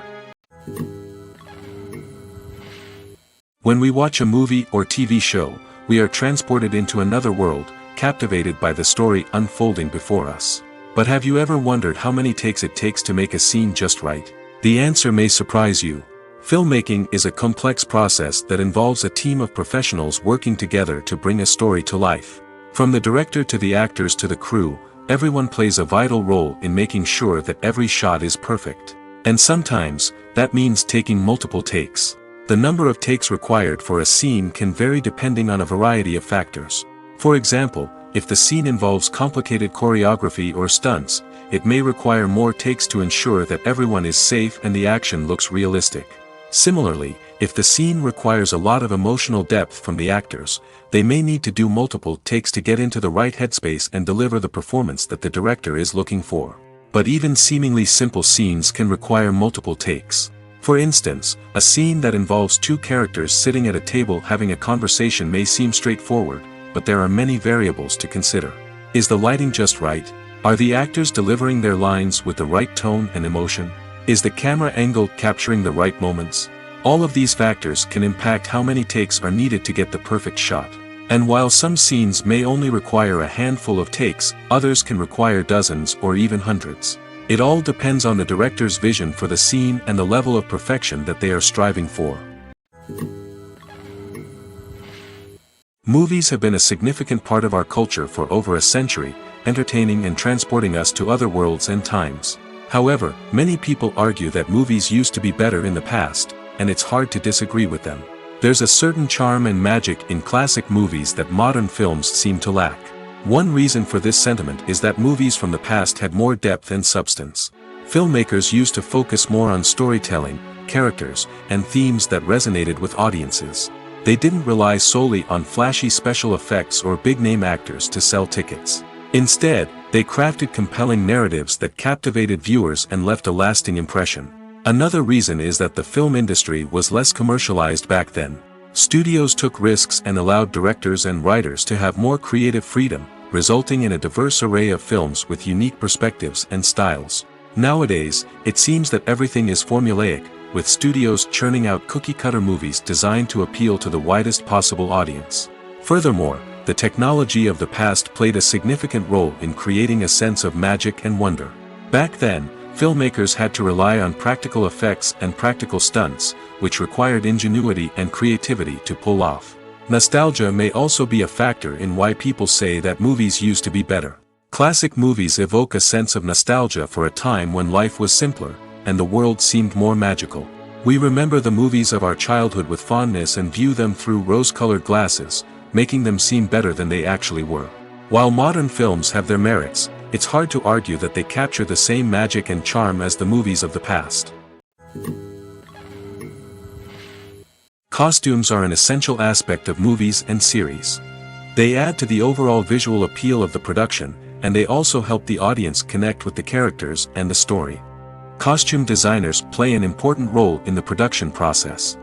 When we watch a movie or TV show, we are transported into another world, captivated by the story unfolding before us. But have you ever wondered how many takes it takes to make a scene just right? The answer may surprise you. Filmmaking is a complex process that involves a team of professionals working together to bring a story to life. From the director to the actors to the crew, everyone plays a vital role in making sure that every shot is perfect. And sometimes, that means taking multiple takes. The number of takes required for a scene can vary depending on a variety of factors. For example, if the scene involves complicated choreography or stunts, it may require more takes to ensure that everyone is safe and the action looks realistic. Similarly, if the scene requires a lot of emotional depth from the actors, they may need to do multiple takes to get into the right headspace and deliver the performance that the director is looking for. But even seemingly simple scenes can require multiple takes. For instance, a scene that involves two characters sitting at a table having a conversation may seem straightforward, but there are many variables to consider. Is the lighting just right? Are the actors delivering their lines with the right tone and emotion? Is the camera angle capturing the right moments? All of these factors can impact how many takes are needed to get the perfect shot. And while some scenes may only require a handful of takes, others can require dozens or even hundreds. It all depends on the director's vision for the scene and the level of perfection that they are striving for. Movies have been a significant part of our culture for over a century, entertaining and transporting us to other worlds and times. However, many people argue that movies used to be better in the past, and it's hard to disagree with them. There's a certain charm and magic in classic movies that modern films seem to lack. One reason for this sentiment is that movies from the past had more depth and substance. Filmmakers used to focus more on storytelling, characters, and themes that resonated with audiences. They didn't rely solely on flashy special effects or big-name actors to sell tickets. Instead, they crafted compelling narratives that captivated viewers and left a lasting impression. Another reason is that the film industry was less commercialized back then. Studios took risks and allowed directors and writers to have more creative freedom, resulting in a diverse array of films with unique perspectives and styles. Nowadays, it seems that everything is formulaic, with studios churning out cookie-cutter movies designed to appeal to the widest possible audience. Furthermore, the technology of the past played a significant role in creating a sense of magic and wonder. Back then, filmmakers had to rely on practical effects and practical stunts, which required ingenuity and creativity to pull off. Nostalgia may also be a factor in why people say that movies used to be better. Classic movies evoke a sense of nostalgia for a time when life was simpler, and the world seemed more magical. We remember the movies of our childhood with fondness and view them through rose-colored glasses, making them seem better than they actually were. While modern films have their merits, it's hard to argue that they capture the same magic and charm as the movies of the past. Costumes are an essential aspect of movies and series. They add to the overall visual appeal of the production, and they also help the audience connect with the characters and the story. Costume designers play an important role in the production process.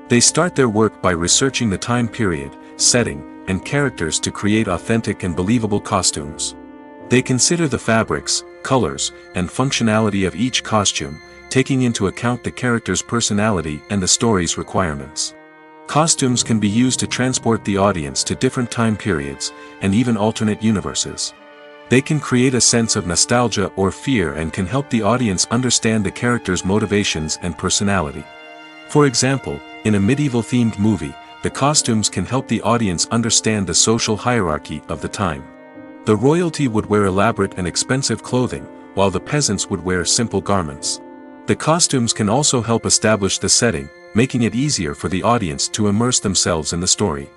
They start their work by researching the time period, setting, and characters to create authentic and believable costumes. They consider the fabrics, colors, and functionality of each costume, taking into account the character's personality and the story's requirements. Costumes can be used to transport the audience to different time periods, and even alternate universes. They can create a sense of nostalgia or fear and can help the audience understand the character's motivations and personality. For example, in a medieval-themed movie, the costumes can help the audience understand the social hierarchy of the time. The royalty would wear elaborate and expensive clothing, while the peasants would wear simple garments. The costumes can also help establish the setting, making it easier for the audience to immerse themselves in the story.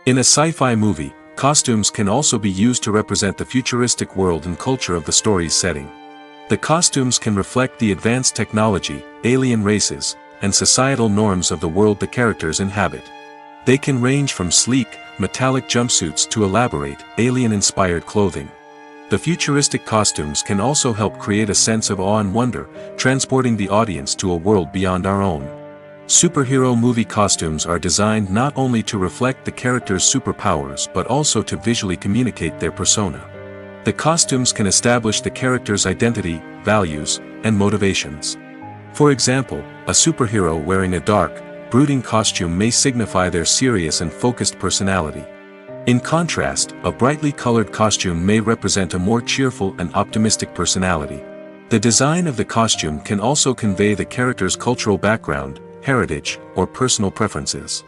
In a sci-fi movie, costumes can also be used to represent the futuristic world and culture of the story's setting. The costumes can reflect the advanced technology, alien races, and societal norms of the world the characters inhabit. They can range from sleek, metallic jumpsuits to elaborate, alien-inspired clothing. The futuristic costumes can also help create a sense of awe and wonder, transporting the audience to a world beyond our own. Superhero movie costumes are designed not only to reflect the character's superpowers but also to visually communicate their persona. The costumes can establish the character's identity, values, and motivations. For example, a superhero wearing a dark, brooding costume may signify their serious and focused personality. In contrast, a brightly colored costume may represent a more cheerful and optimistic personality. The design of the costume can also convey the character's cultural background, heritage, or personal preferences.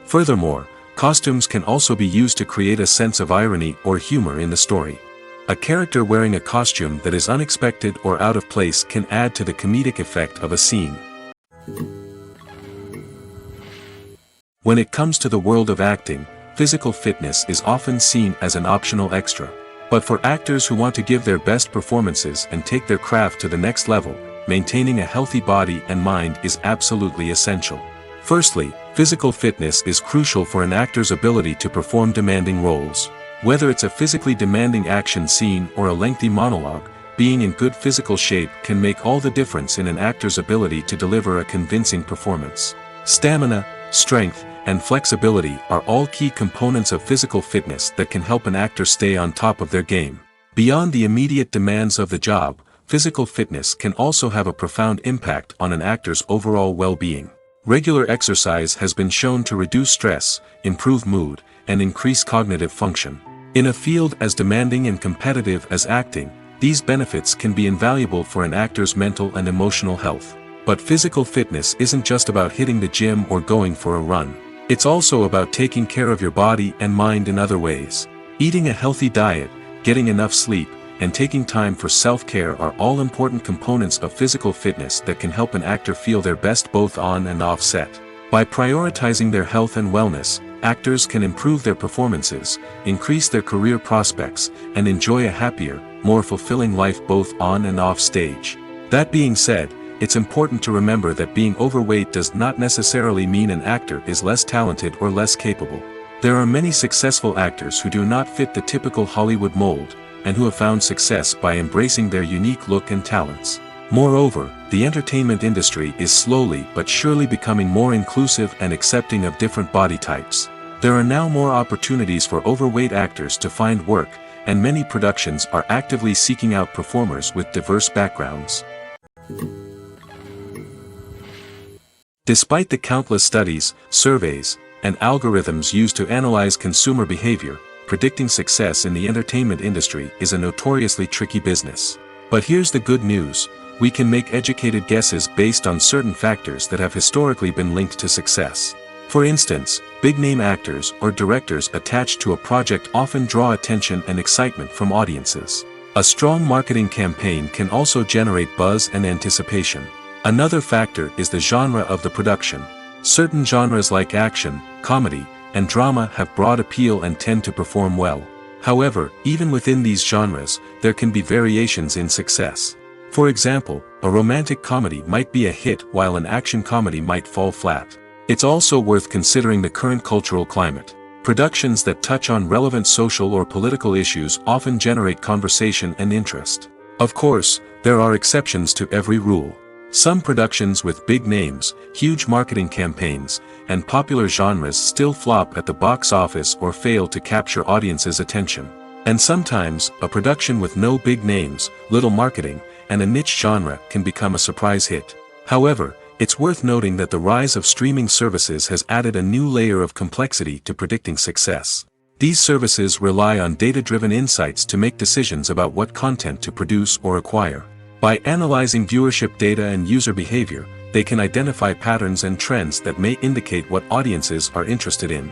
Furthermore, costumes can also be used to create a sense of irony or humor in the story. A character wearing a costume that is unexpected or out of place can add to the comedic effect of a scene. When it comes to the world of acting, physical fitness is often seen as an optional extra. But for actors who want to give their best performances and take their craft to the next level, maintaining a healthy body and mind is absolutely essential. Firstly, physical fitness is crucial for an actor's ability to perform demanding roles. Whether it's a physically demanding action scene or a lengthy monologue, being in good physical shape can make all the difference in an actor's ability to deliver a convincing performance. Stamina, strength, and flexibility are all key components of physical fitness that can help an actor stay on top of their game. Beyond the immediate demands of the job, physical fitness can also have a profound impact on an actor's overall well-being. Regular exercise has been shown to reduce stress, improve mood, and increase cognitive function. In a field as demanding and competitive as acting, these benefits can be invaluable for an actor's mental and emotional health. But physical fitness isn't just about hitting the gym or going for a run. It's also about taking care of your body and mind in other ways. Eating a healthy diet, getting enough sleep, and taking time for self-care are all important components of physical fitness that can help an actor feel their best both on and off set. By prioritizing their health and wellness, actors can improve their performances, increase their career prospects, and enjoy a happier, more fulfilling life both on and off stage. That being said, it's important to remember that being overweight does not necessarily mean an actor is less talented or less capable. There are many successful actors who do not fit the typical Hollywood mold, and who have found success by embracing their unique look and talents. Moreover, the entertainment industry is slowly but surely becoming more inclusive and accepting of different body types. There are now more opportunities for overweight actors to find work, and many productions are actively seeking out performers with diverse backgrounds. Despite the countless studies, surveys, and algorithms used to analyze consumer behavior, predicting success in the entertainment industry is a notoriously tricky business. But here's the good news: we can make educated guesses based on certain factors that have historically been linked to success. For instance, big-name actors or directors attached to a project often draw attention and excitement from audiences. A strong marketing campaign can also generate buzz and anticipation. Another factor is the genre of the production. Certain genres like action, comedy, and drama have broad appeal and tend to perform well. However, even within these genres, there can be variations in success. For example, a romantic comedy might be a hit while an action comedy might fall flat. It's also worth considering the current cultural climate. Productions that touch on relevant social or political issues often generate conversation and interest. Of course, there are exceptions to every rule. Some productions with big names, huge marketing campaigns, and popular genres still flop at the box office or fail to capture audiences' attention. And sometimes, a production with no big names, little marketing, and a niche genre can become a surprise hit. However, it's worth noting that the rise of streaming services has added a new layer of complexity to predicting success. These services rely on data-driven insights to make decisions about what content to produce or acquire. By analyzing viewership data and user behavior, they can identify patterns and trends that may indicate what audiences are interested in.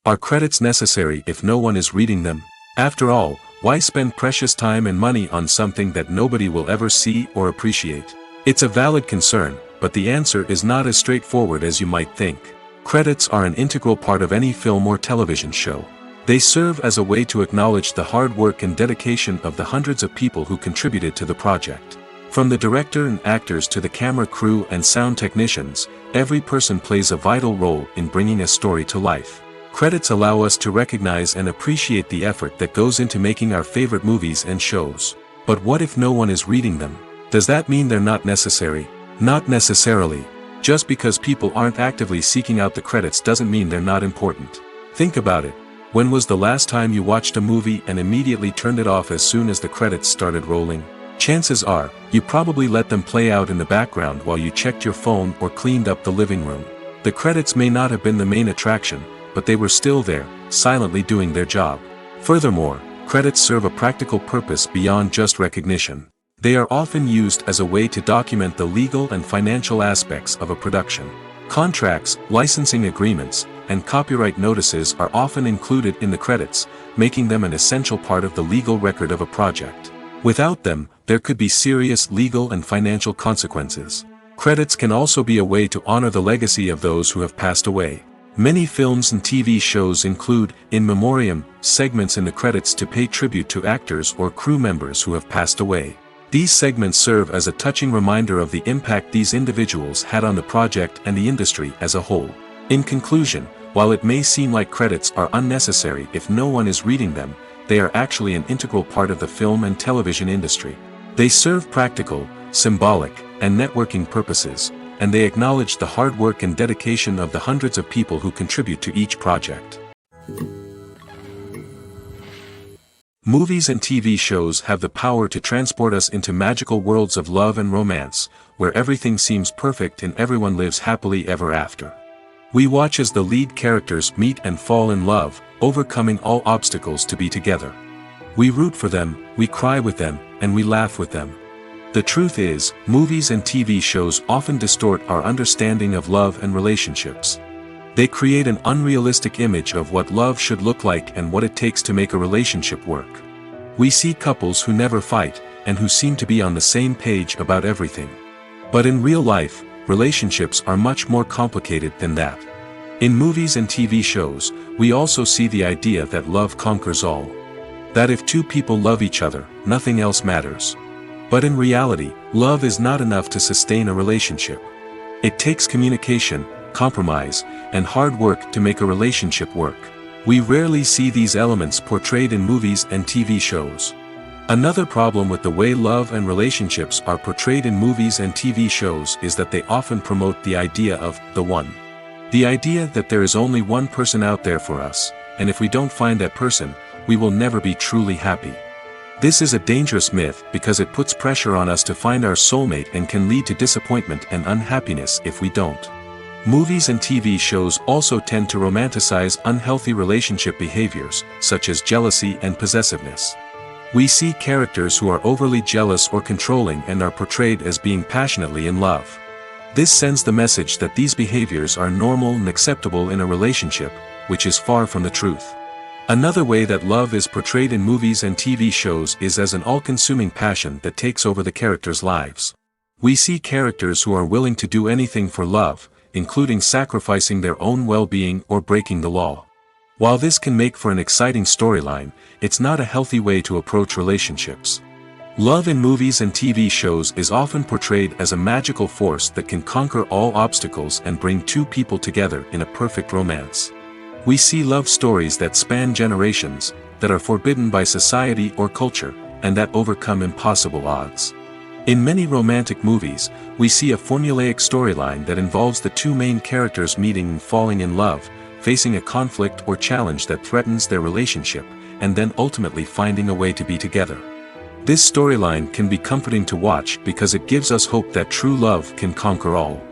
Are credits necessary if no one is reading them? After all, why spend precious time and money on something that nobody will ever see or appreciate? It's a valid concern, but the answer is not as straightforward as you might think. Credits are an integral part of any film or television show. They serve as a way to acknowledge the hard work and dedication of the hundreds of people who contributed to the project. From the director and actors to the camera crew and sound technicians, every person plays a vital role in bringing a story to life. Credits allow us to recognize and appreciate the effort that goes into making our favorite movies and shows. But what if no one is reading them? Does that mean they're not necessary? Not necessarily. Just because people aren't actively seeking out the credits doesn't mean they're not important. Think about it. When was the last time you watched a movie and immediately turned it off as soon as the credits started rolling? Chances are, you probably let them play out in the background while you checked your phone or cleaned up the living room. The credits may not have been the main attraction, but they were still there, silently doing their job. Furthermore, credits serve a practical purpose beyond just recognition. They are often used as a way to document the legal and financial aspects of a production. Contracts, licensing agreements, and copyright notices are often included in the credits, making them an essential part of the legal record of a project. Without them, there could be serious legal and financial consequences. Credits can also be a way to honor the legacy of those who have passed away. Many films and TV shows include in memoriam segments in the credits to pay tribute to actors or crew members who have passed away. These segments serve as a touching reminder of the impact these individuals had on the project and the industry as a whole. In conclusion, while it may seem like credits are unnecessary if no one is reading them, they are actually an integral part of the film and television industry. They serve practical, symbolic, and networking purposes, and they acknowledge the hard work and dedication of the hundreds of people who contribute to each project. Movies and TV shows have the power to transport us into magical worlds of love and romance, where everything seems perfect and everyone lives happily ever after. We watch as the lead characters meet and fall in love, overcoming all obstacles to be together. We root for them, we cry with them, and we laugh with them. The truth is, movies and TV shows often distort our understanding of love and relationships. They create an unrealistic image of what love should look like and what it takes to make a relationship work. We see couples who never fight, and who seem to be on the same page about everything. But in real life, relationships are much more complicated than that. In movies and TV shows, we also see the idea that love conquers all. That if two people love each other, nothing else matters. But in reality, love is not enough to sustain a relationship. It takes communication, compromise, and hard work to make a relationship work. We rarely see these elements portrayed in movies and TV shows. Another problem with the way love and relationships are portrayed in movies and TV shows is that they often promote the idea of the one. The idea that there is only one person out there for us, and if we don't find that person, we will never be truly happy. This is a dangerous myth because it puts pressure on us to find our soulmate and can lead to disappointment and unhappiness if we don't. Movies and TV shows also tend to romanticize unhealthy relationship behaviors, such as jealousy and possessiveness. We see characters who are overly jealous or controlling and are portrayed as being passionately in love. This sends the message that these behaviors are normal and acceptable in a relationship, which is far from the truth. Another way that love is portrayed in movies and TV shows is as an all-consuming passion that takes over the characters' lives. We see characters who are willing to do anything for love, including sacrificing their own well-being or breaking the law. While this can make for an exciting storyline, it's not a healthy way to approach relationships. Love in movies and TV shows is often portrayed as a magical force that can conquer all obstacles and bring two people together in a perfect romance. We see love stories that span generations, that are forbidden by society or culture, and that overcome impossible odds. In many romantic movies, we see a formulaic storyline that involves the two main characters meeting and falling in love, facing a conflict or challenge that threatens their relationship, and then ultimately finding a way to be together. This storyline can be comforting to watch because it gives us hope that true love can conquer all.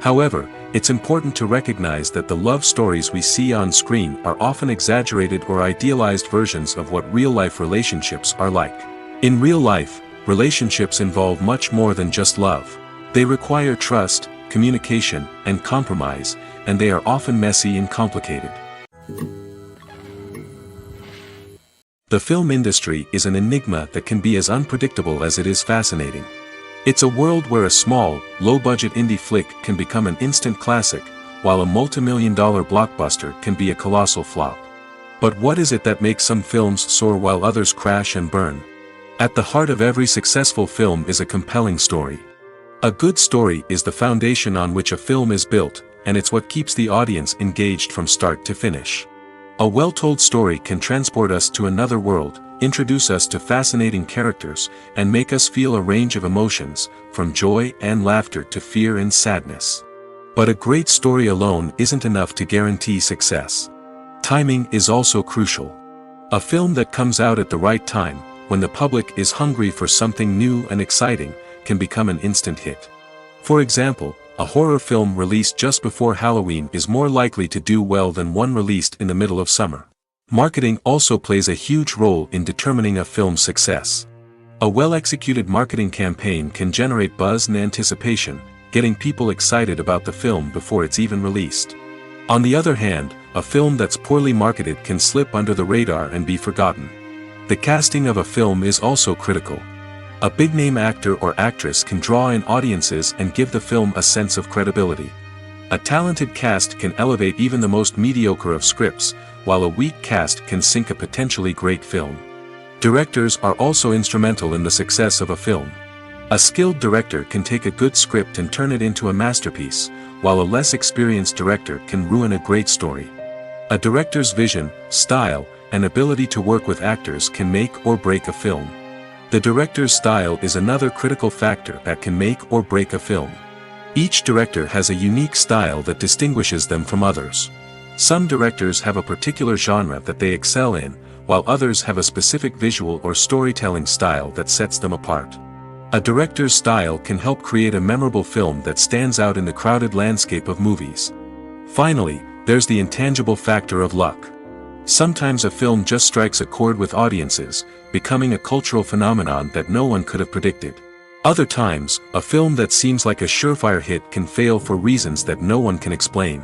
However, it's important to recognize that the love stories we see on screen are often exaggerated or idealized versions of what real-life relationships are like. In real life, relationships involve much more than just love. They require trust, communication, and compromise, and they are often messy and complicated. The film industry is an enigma that can be as unpredictable as it is fascinating. It's a world where a small, low-budget indie flick can become an instant classic, while a multi-million-dollar blockbuster can be a colossal flop. But what is it that makes some films soar while others crash and burn? At the heart of every successful film is a compelling story. A good story is the foundation on which a film is built, and it's what keeps the audience engaged from start to finish. A well-told story can transport us to another world, introduce us to fascinating characters, and make us feel a range of emotions, from joy and laughter to fear and sadness. But a great story alone isn't enough to guarantee success. Timing is also crucial. A film that comes out at the right time, when the public is hungry for something new and exciting, can become an instant hit. For example, a horror film released just before Halloween is more likely to do well than one released in the middle of summer. Marketing also plays a huge role in determining a film's success. A well-executed marketing campaign can generate buzz and anticipation, getting people excited about the film before it's even released. On the other hand, a film that's poorly marketed can slip under the radar and be forgotten. The casting of a film is also critical. A big-name actor or actress can draw in audiences and give the film a sense of credibility. A talented cast can elevate even the most mediocre of scripts, while a weak cast can sink a potentially great film. Directors are also instrumental in the success of a film. A skilled director can take a good script and turn it into a masterpiece, while a less experienced director can ruin a great story. A director's vision, style, and ability to work with actors can make or break a film. The director's style is another critical factor that can make or break a film. Each director has a unique style that distinguishes them from others. Some directors have a particular genre that they excel in, while others have a specific visual or storytelling style that sets them apart. A director's style can help create a memorable film that stands out in the crowded landscape of movies. Finally, there's the intangible factor of luck. Sometimes a film just strikes a chord with audiences, becoming a cultural phenomenon that no one could have predicted. Other times, a film that seems like a surefire hit can fail for reasons that no one can explain.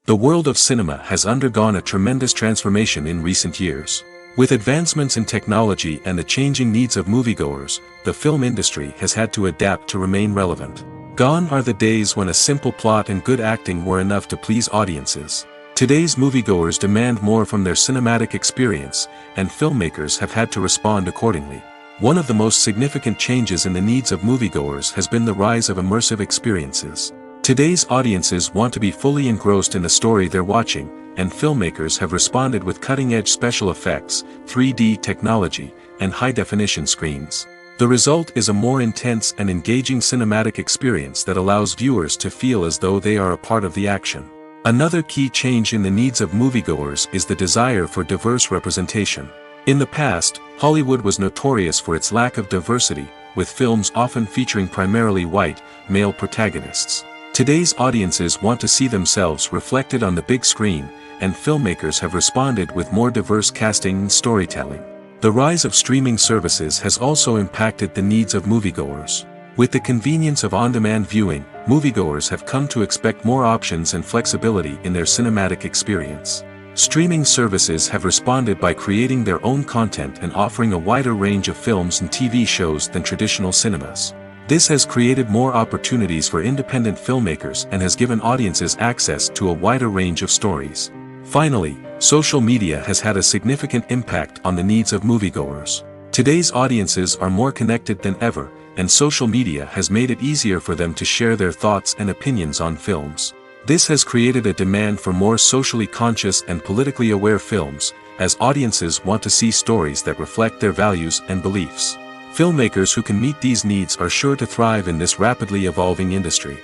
The world of cinema has undergone a tremendous transformation in recent years. With advancements in technology and the changing needs of moviegoers, the film industry has had to adapt to remain relevant. Gone are the days when a simple plot and good acting were enough to please audiences. Today's moviegoers demand more from their cinematic experience, and filmmakers have had to respond accordingly. One of the most significant changes in the needs of moviegoers has been the rise of immersive experiences. Today's audiences want to be fully engrossed in the story they're watching, and filmmakers have responded with cutting-edge special effects, 3D technology, and high-definition screens. The result is a more intense and engaging cinematic experience that allows viewers to feel as though they are a part of the action. Another key change in the needs of moviegoers is the desire for diverse representation. In the past, Hollywood was notorious for its lack of diversity, with films often featuring primarily white, male protagonists. Today's audiences want to see themselves reflected on the big screen, and filmmakers have responded with more diverse casting and storytelling. The rise of streaming services has also impacted the needs of moviegoers. With the convenience of on-demand viewing, moviegoers have come to expect more options and flexibility in their cinematic experience. Streaming services have responded by creating their own content and offering a wider range of films and TV shows than traditional cinemas. This has created more opportunities for independent filmmakers and has given audiences access to a wider range of stories. Finally, social media has had a significant impact on the needs of moviegoers. Today's audiences are more connected than ever, and social media has made it easier for them to share their thoughts and opinions on films. This has created a demand for more socially conscious and politically aware films, as audiences want to see stories that reflect their values and beliefs. Filmmakers who can meet these needs are sure to thrive in this rapidly evolving industry.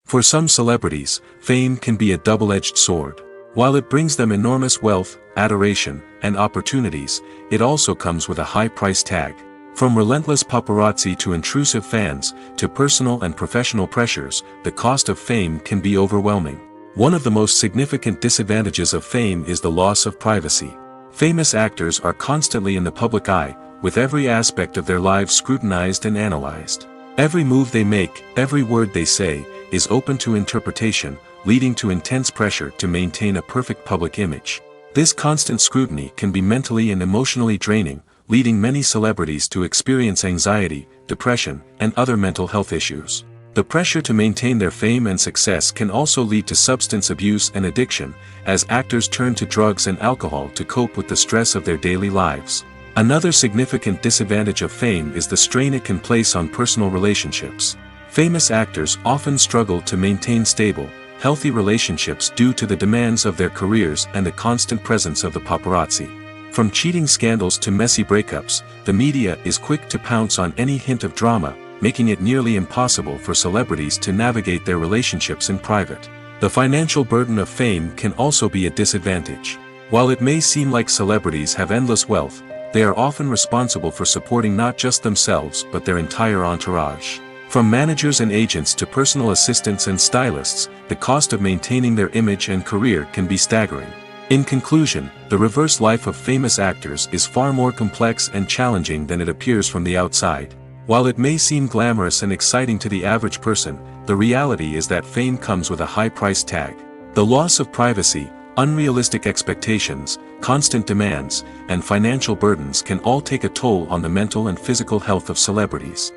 For some celebrities, fame can be a double-edged sword. While it brings them enormous wealth, adoration, and opportunities, it also comes with a high price tag. From relentless paparazzi to intrusive fans, to personal and professional pressures, the cost of fame can be overwhelming. One of the most significant disadvantages of fame is the loss of privacy. Famous actors are constantly in the public eye, with every aspect of their lives scrutinized and analyzed. Every move they make, every word they say, is open to interpretation, leading to intense pressure to maintain a perfect public image. This constant scrutiny can be mentally and emotionally draining, leading many celebrities to experience anxiety, depression, and other mental health issues. The pressure to maintain their fame and success can also lead to substance abuse and addiction, as actors turn to drugs and alcohol to cope with the stress of their daily lives. Another significant disadvantage of fame is the strain it can place on personal relationships. Famous actors often struggle to maintain stable, healthy relationships due to the demands of their careers and the constant presence of the paparazzi. From cheating scandals to messy breakups, the media is quick to pounce on any hint of drama, making it nearly impossible for celebrities to navigate their relationships in private. The financial burden of fame can also be a disadvantage. While it may seem like celebrities have endless wealth, they are often responsible for supporting not just themselves but their entire entourage. From managers and agents to personal assistants and stylists, the cost of maintaining their image and career can be staggering. In conclusion, the reverse life of famous actors is far more complex and challenging than it appears from the outside. While it may seem glamorous and exciting to the average person, the reality is that fame comes with a high price tag. The loss of privacy, unrealistic expectations, constant demands, and financial burdens can all take a toll on the mental and physical health of celebrities.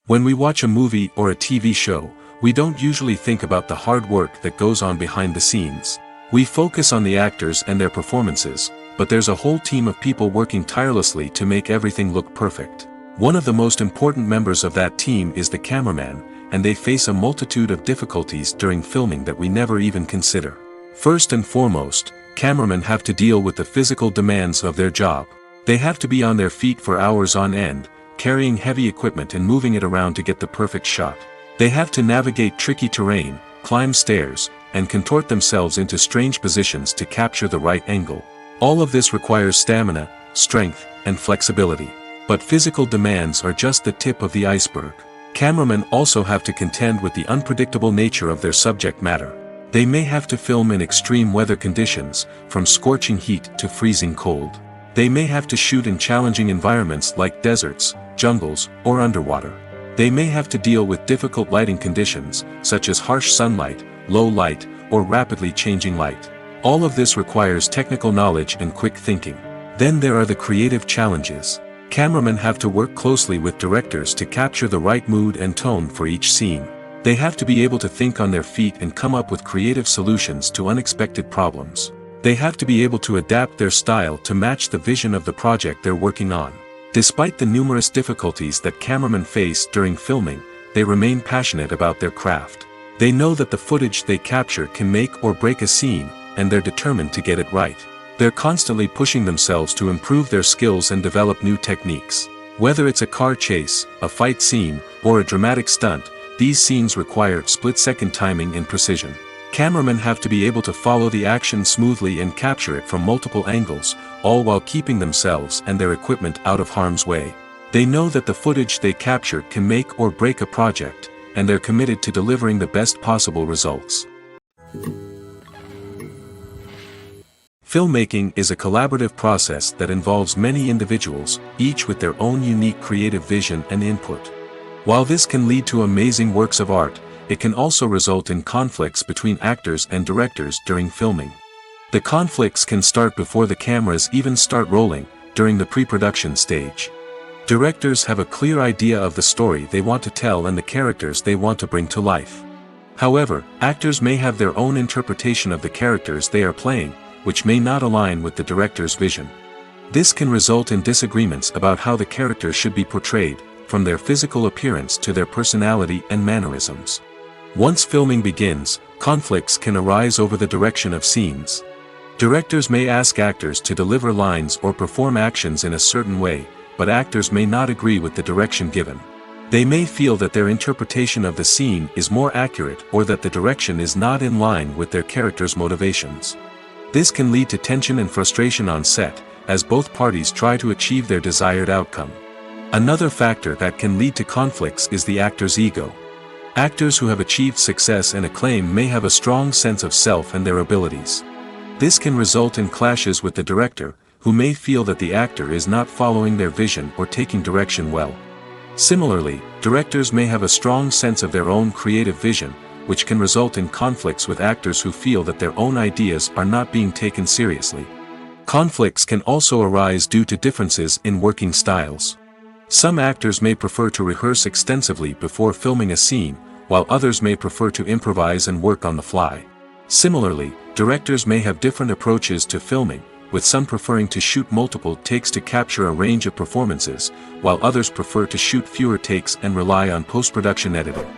When we watch a movie or a TV show, we don't usually think about the hard work that goes on behind the scenes. We focus on the actors and their performances, but there's a whole team of people working tirelessly to make everything look perfect. One of the most important members of that team is the cameraman, and they face a multitude of difficulties during filming that we never even consider. First and foremost, cameramen have to deal with the physical demands of their job. They have to be on their feet for hours on end, carrying heavy equipment and moving it around to get the perfect shot. They have to navigate tricky terrain, climb stairs, and contort themselves into strange positions to capture the right angle. All of this requires stamina, strength, and flexibility. But physical demands are just the tip of the iceberg. Cameramen also have to contend with the unpredictable nature of their subject matter. They may have to film in extreme weather conditions, from scorching heat to freezing cold. They may have to shoot in challenging environments like deserts, jungles, or underwater. They may have to deal with difficult lighting conditions, such as harsh sunlight, low light, or rapidly changing light. All of this requires technical knowledge and quick thinking. Then there are the creative challenges. Cameramen have to work closely with directors to capture the right mood and tone for each scene. They have to be able to think on their feet and come up with creative solutions to unexpected problems. They have to be able to adapt their style to match the vision of the project they're working on. Despite the numerous difficulties that cameramen face during filming, they remain passionate about their craft. They know that the footage they capture can make or break a scene, and they're determined to get it right. They're constantly pushing themselves to improve their skills and develop new techniques. Whether it's a car chase, a fight scene, or a dramatic stunt, these scenes require split-second timing and precision. Cameramen have to be able to follow the action smoothly and capture it from multiple angles, all while keeping themselves and their equipment out of harm's way. They know that the footage they capture can make or break a project, and they're committed to delivering the best possible results. Filmmaking is a collaborative process that involves many individuals, each with their own unique creative vision and input. While this can lead to amazing works of art, it can also result in conflicts between actors and directors during filming. The conflicts can start before the cameras even start rolling, during the pre-production stage. Directors have a clear idea of the story they want to tell and the characters they want to bring to life. However, actors may have their own interpretation of the characters they are playing, which may not align with the director's vision. This can result in disagreements about how the characters should be portrayed, from their physical appearance to their personality and mannerisms. Once filming begins, conflicts can arise over the direction of scenes. Directors may ask actors to deliver lines or perform actions in a certain way, but actors may not agree with the direction given. They may feel that their interpretation of the scene is more accurate or that the direction is not in line with their character's motivations. This can lead to tension and frustration on set, as both parties try to achieve their desired outcome. Another factor that can lead to conflicts is the actor's ego. Actors who have achieved success and acclaim may have a strong sense of self and their abilities. This can result in clashes with the director, who may feel that the actor is not following their vision or taking direction well. Similarly, directors may have a strong sense of their own creative vision, which can result in conflicts with actors who feel that their own ideas are not being taken seriously. Conflicts can also arise due to differences in working styles. Some actors may prefer to rehearse extensively before filming a scene, while others may prefer to improvise and work on the fly. Similarly, directors may have different approaches to filming, with some preferring to shoot multiple takes to capture a range of performances, while others prefer to shoot fewer takes and rely on post-production editing.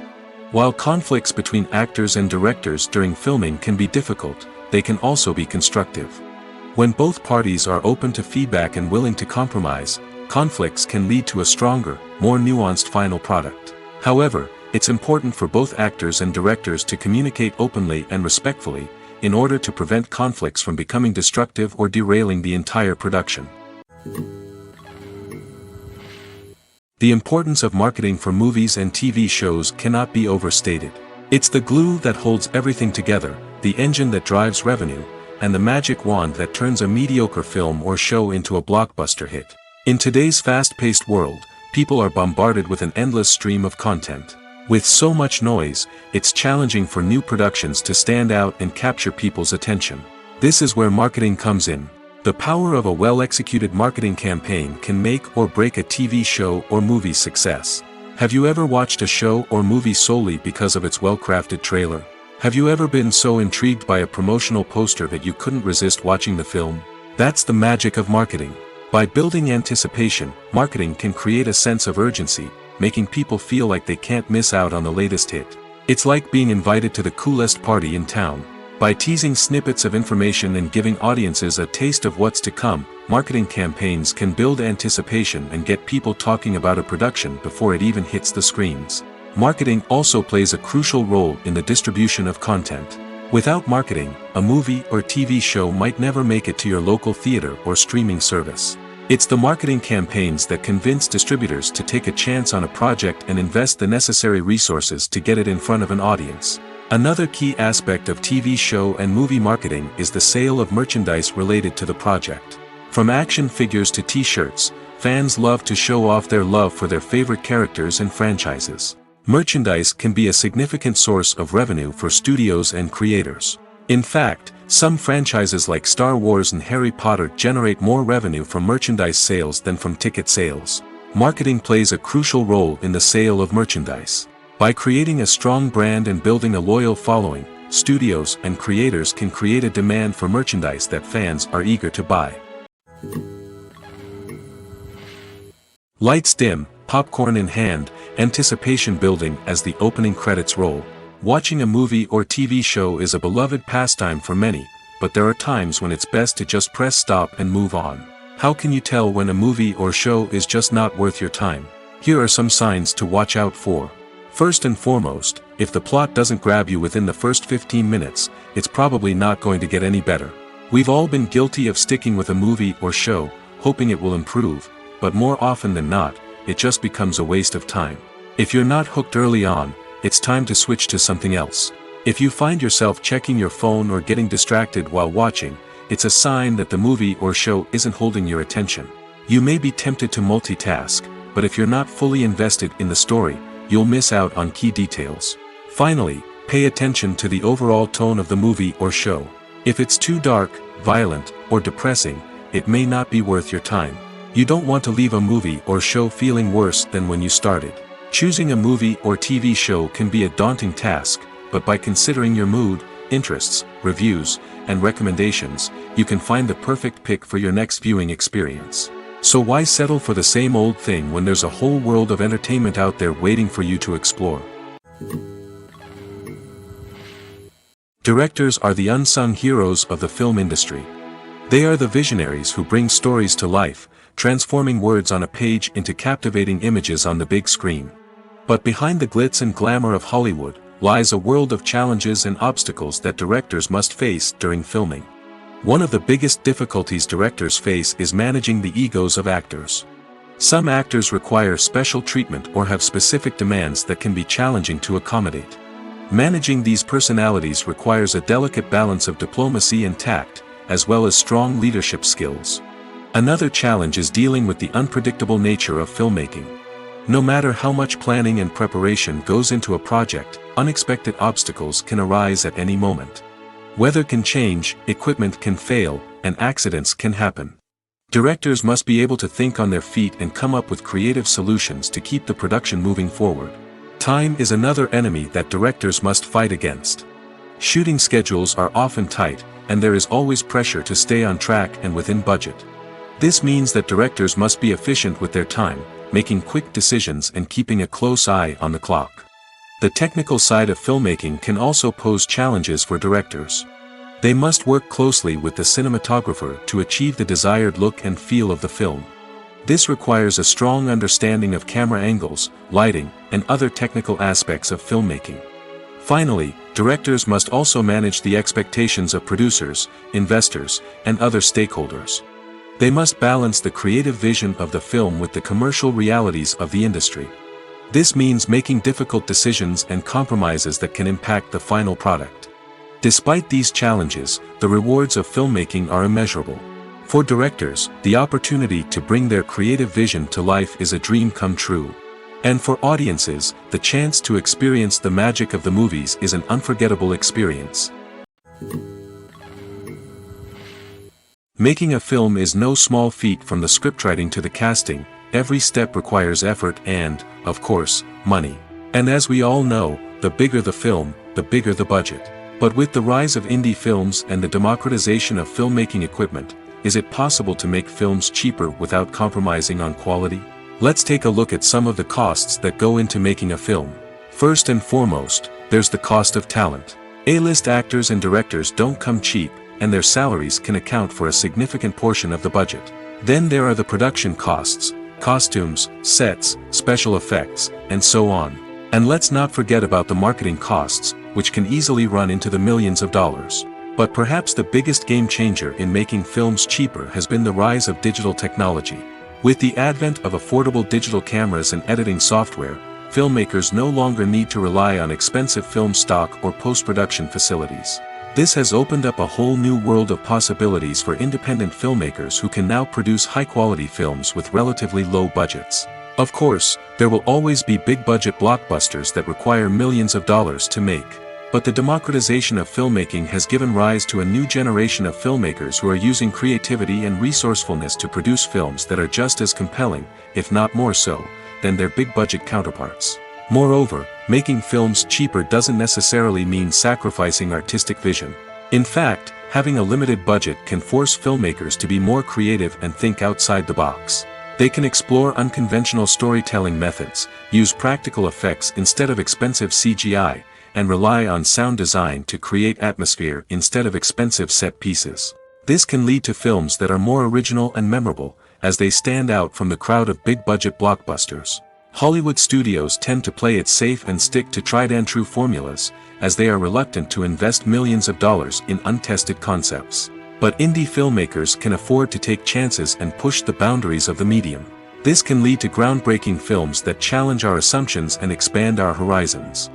While conflicts between actors and directors during filming can be difficult, they can also be constructive. When both parties are open to feedback and willing to compromise, conflicts can lead to a stronger, more nuanced final product. However, it's important for both actors and directors to communicate openly and respectfully, in order to prevent conflicts from becoming destructive or derailing the entire production. The importance of marketing for movies and TV shows cannot be overstated. It's the glue that holds everything together, the engine that drives revenue, and the magic wand that turns a mediocre film or show into a blockbuster hit. In today's fast-paced world, people are bombarded with an endless stream of content. With so much noise, it's challenging for new productions to stand out and capture people's attention. This is where marketing comes in. The power of a well-executed marketing campaign can make or break a TV show or movie's success. Have you ever watched a show or movie solely because of its well-crafted trailer? Have you ever been so intrigued by a promotional poster that you couldn't resist watching the film? That's the magic of marketing. By building anticipation, marketing can create a sense of urgency, making people feel like they can't miss out on the latest hit. It's like being invited to the coolest party in town. By teasing snippets of information and giving audiences a taste of what's to come, marketing campaigns can build anticipation and get people talking about a production before it even hits the screens. Marketing also plays a crucial role in the distribution of content. Without marketing, a movie or TV show might never make it to your local theater or streaming service. It's the marketing campaigns that convince distributors to take a chance on a project and invest the necessary resources to get it in front of an audience. Another key aspect of TV show and movie marketing is the sale of merchandise related to the project. From action figures to t-shirts, fans love to show off their love for their favorite characters and franchises. Merchandise can be a significant source of revenue for studios and creators. In fact, some franchises like Star Wars and Harry Potter generate more revenue from merchandise sales than from ticket sales. Marketing plays a crucial role in the sale of merchandise. By creating a strong brand and building a loyal following, studios and creators can create a demand for merchandise that fans are eager to buy. Lights dim, popcorn in hand, anticipation building as the opening credits roll. Watching a movie or TV show is a beloved pastime for many, but there are times when it's best to just press stop and move on. How can you tell when a movie or show is just not worth your time? Here are some signs to watch out for. First and foremost, if the plot doesn't grab you within the first 15 minutes, it's probably not going to get any better. We've all been guilty of sticking with a movie or show, hoping it will improve, but more often than not, it just becomes a waste of time. If you're not hooked early on, it's time to switch to something else. If you find yourself checking your phone or getting distracted while watching, it's a sign that the movie or show isn't holding your attention. You may be tempted to multitask, but if you're not fully invested in the story, you'll miss out on key details. Finally, pay attention to the overall tone of the movie or show. If it's too dark, violent, or depressing, it may not be worth your time. You don't want to leave a movie or show feeling worse than when you started. Choosing a movie or TV show can be a daunting task, but by considering your mood, interests, reviews, and recommendations, you can find the perfect pick for your next viewing experience. So why settle for the same old thing when there's a whole world of entertainment out there waiting for you to explore? Directors are the unsung heroes of the film industry. They are the visionaries who bring stories to life, transforming words on a page into captivating images on the big screen. But behind the glitz and glamour of Hollywood, lies a world of challenges and obstacles that directors must face during filming. One of the biggest difficulties directors face is managing the egos of actors. Some actors require special treatment or have specific demands that can be challenging to accommodate. Managing these personalities requires a delicate balance of diplomacy and tact, as well as strong leadership skills. Another challenge is dealing with the unpredictable nature of filmmaking. No matter how much planning and preparation goes into a project, unexpected obstacles can arise at any moment. Weather can change, equipment can fail, and accidents can happen. Directors must be able to think on their feet and come up with creative solutions to keep the production moving forward. Time is another enemy that directors must fight against. Shooting schedules are often tight, and there is always pressure to stay on track and within budget. This means that directors must be efficient with their time, making quick decisions and keeping a close eye on the clock. The technical side of filmmaking can also pose challenges for directors. They must work closely with the cinematographer to achieve the desired look and feel of the film. This requires a strong understanding of camera angles, lighting, and other technical aspects of filmmaking. Finally, directors must also manage the expectations of producers, investors, and other stakeholders. They must balance the creative vision of the film with the commercial realities of the industry. This means making difficult decisions and compromises that can impact the final product. Despite these challenges, the rewards of filmmaking are immeasurable. For directors, the opportunity to bring their creative vision to life is a dream come true. And for audiences, the chance to experience the magic of the movies is an unforgettable experience. Making a film is no small feat. From the scriptwriting to the casting, every step requires effort and, of course, money. And as we all know, the bigger the film, the bigger the budget. But with the rise of indie films and the democratization of filmmaking equipment, is it possible to make films cheaper without compromising on quality? Let's take a look at some of the costs that go into making a film. First and foremost, there's the cost of talent. A-list actors and directors don't come cheap, and their salaries can account for a significant portion of the budget. Then there are the production costs, costumes, sets, special effects, and so on. And let's not forget about the marketing costs, which can easily run into the millions of dollars. But perhaps the biggest game changer in making films cheaper has been the rise of digital technology. With the advent of affordable digital cameras and editing software, filmmakers no longer need to rely on expensive film stock or post-production facilities. This has opened up a whole new world of possibilities for independent filmmakers who can now produce high-quality films with relatively low budgets. Of course, there will always be big-budget blockbusters that require millions of dollars to make. But the democratization of filmmaking has given rise to a new generation of filmmakers who are using creativity and resourcefulness to produce films that are just as compelling, if not more so, than their big-budget counterparts. Moreover, making films cheaper doesn't necessarily mean sacrificing artistic vision. In fact, having a limited budget can force filmmakers to be more creative and think outside the box. They can explore unconventional storytelling methods, use practical effects instead of expensive CGI, and rely on sound design to create atmosphere instead of expensive set pieces. This can lead to films that are more original and memorable, as they stand out from the crowd of big-budget blockbusters. Hollywood studios tend to play it safe and stick to tried-and-true formulas, as they are reluctant to invest millions of dollars in untested concepts. But indie filmmakers can afford to take chances and push the boundaries of the medium. This can lead to groundbreaking films that challenge our assumptions and expand our horizons.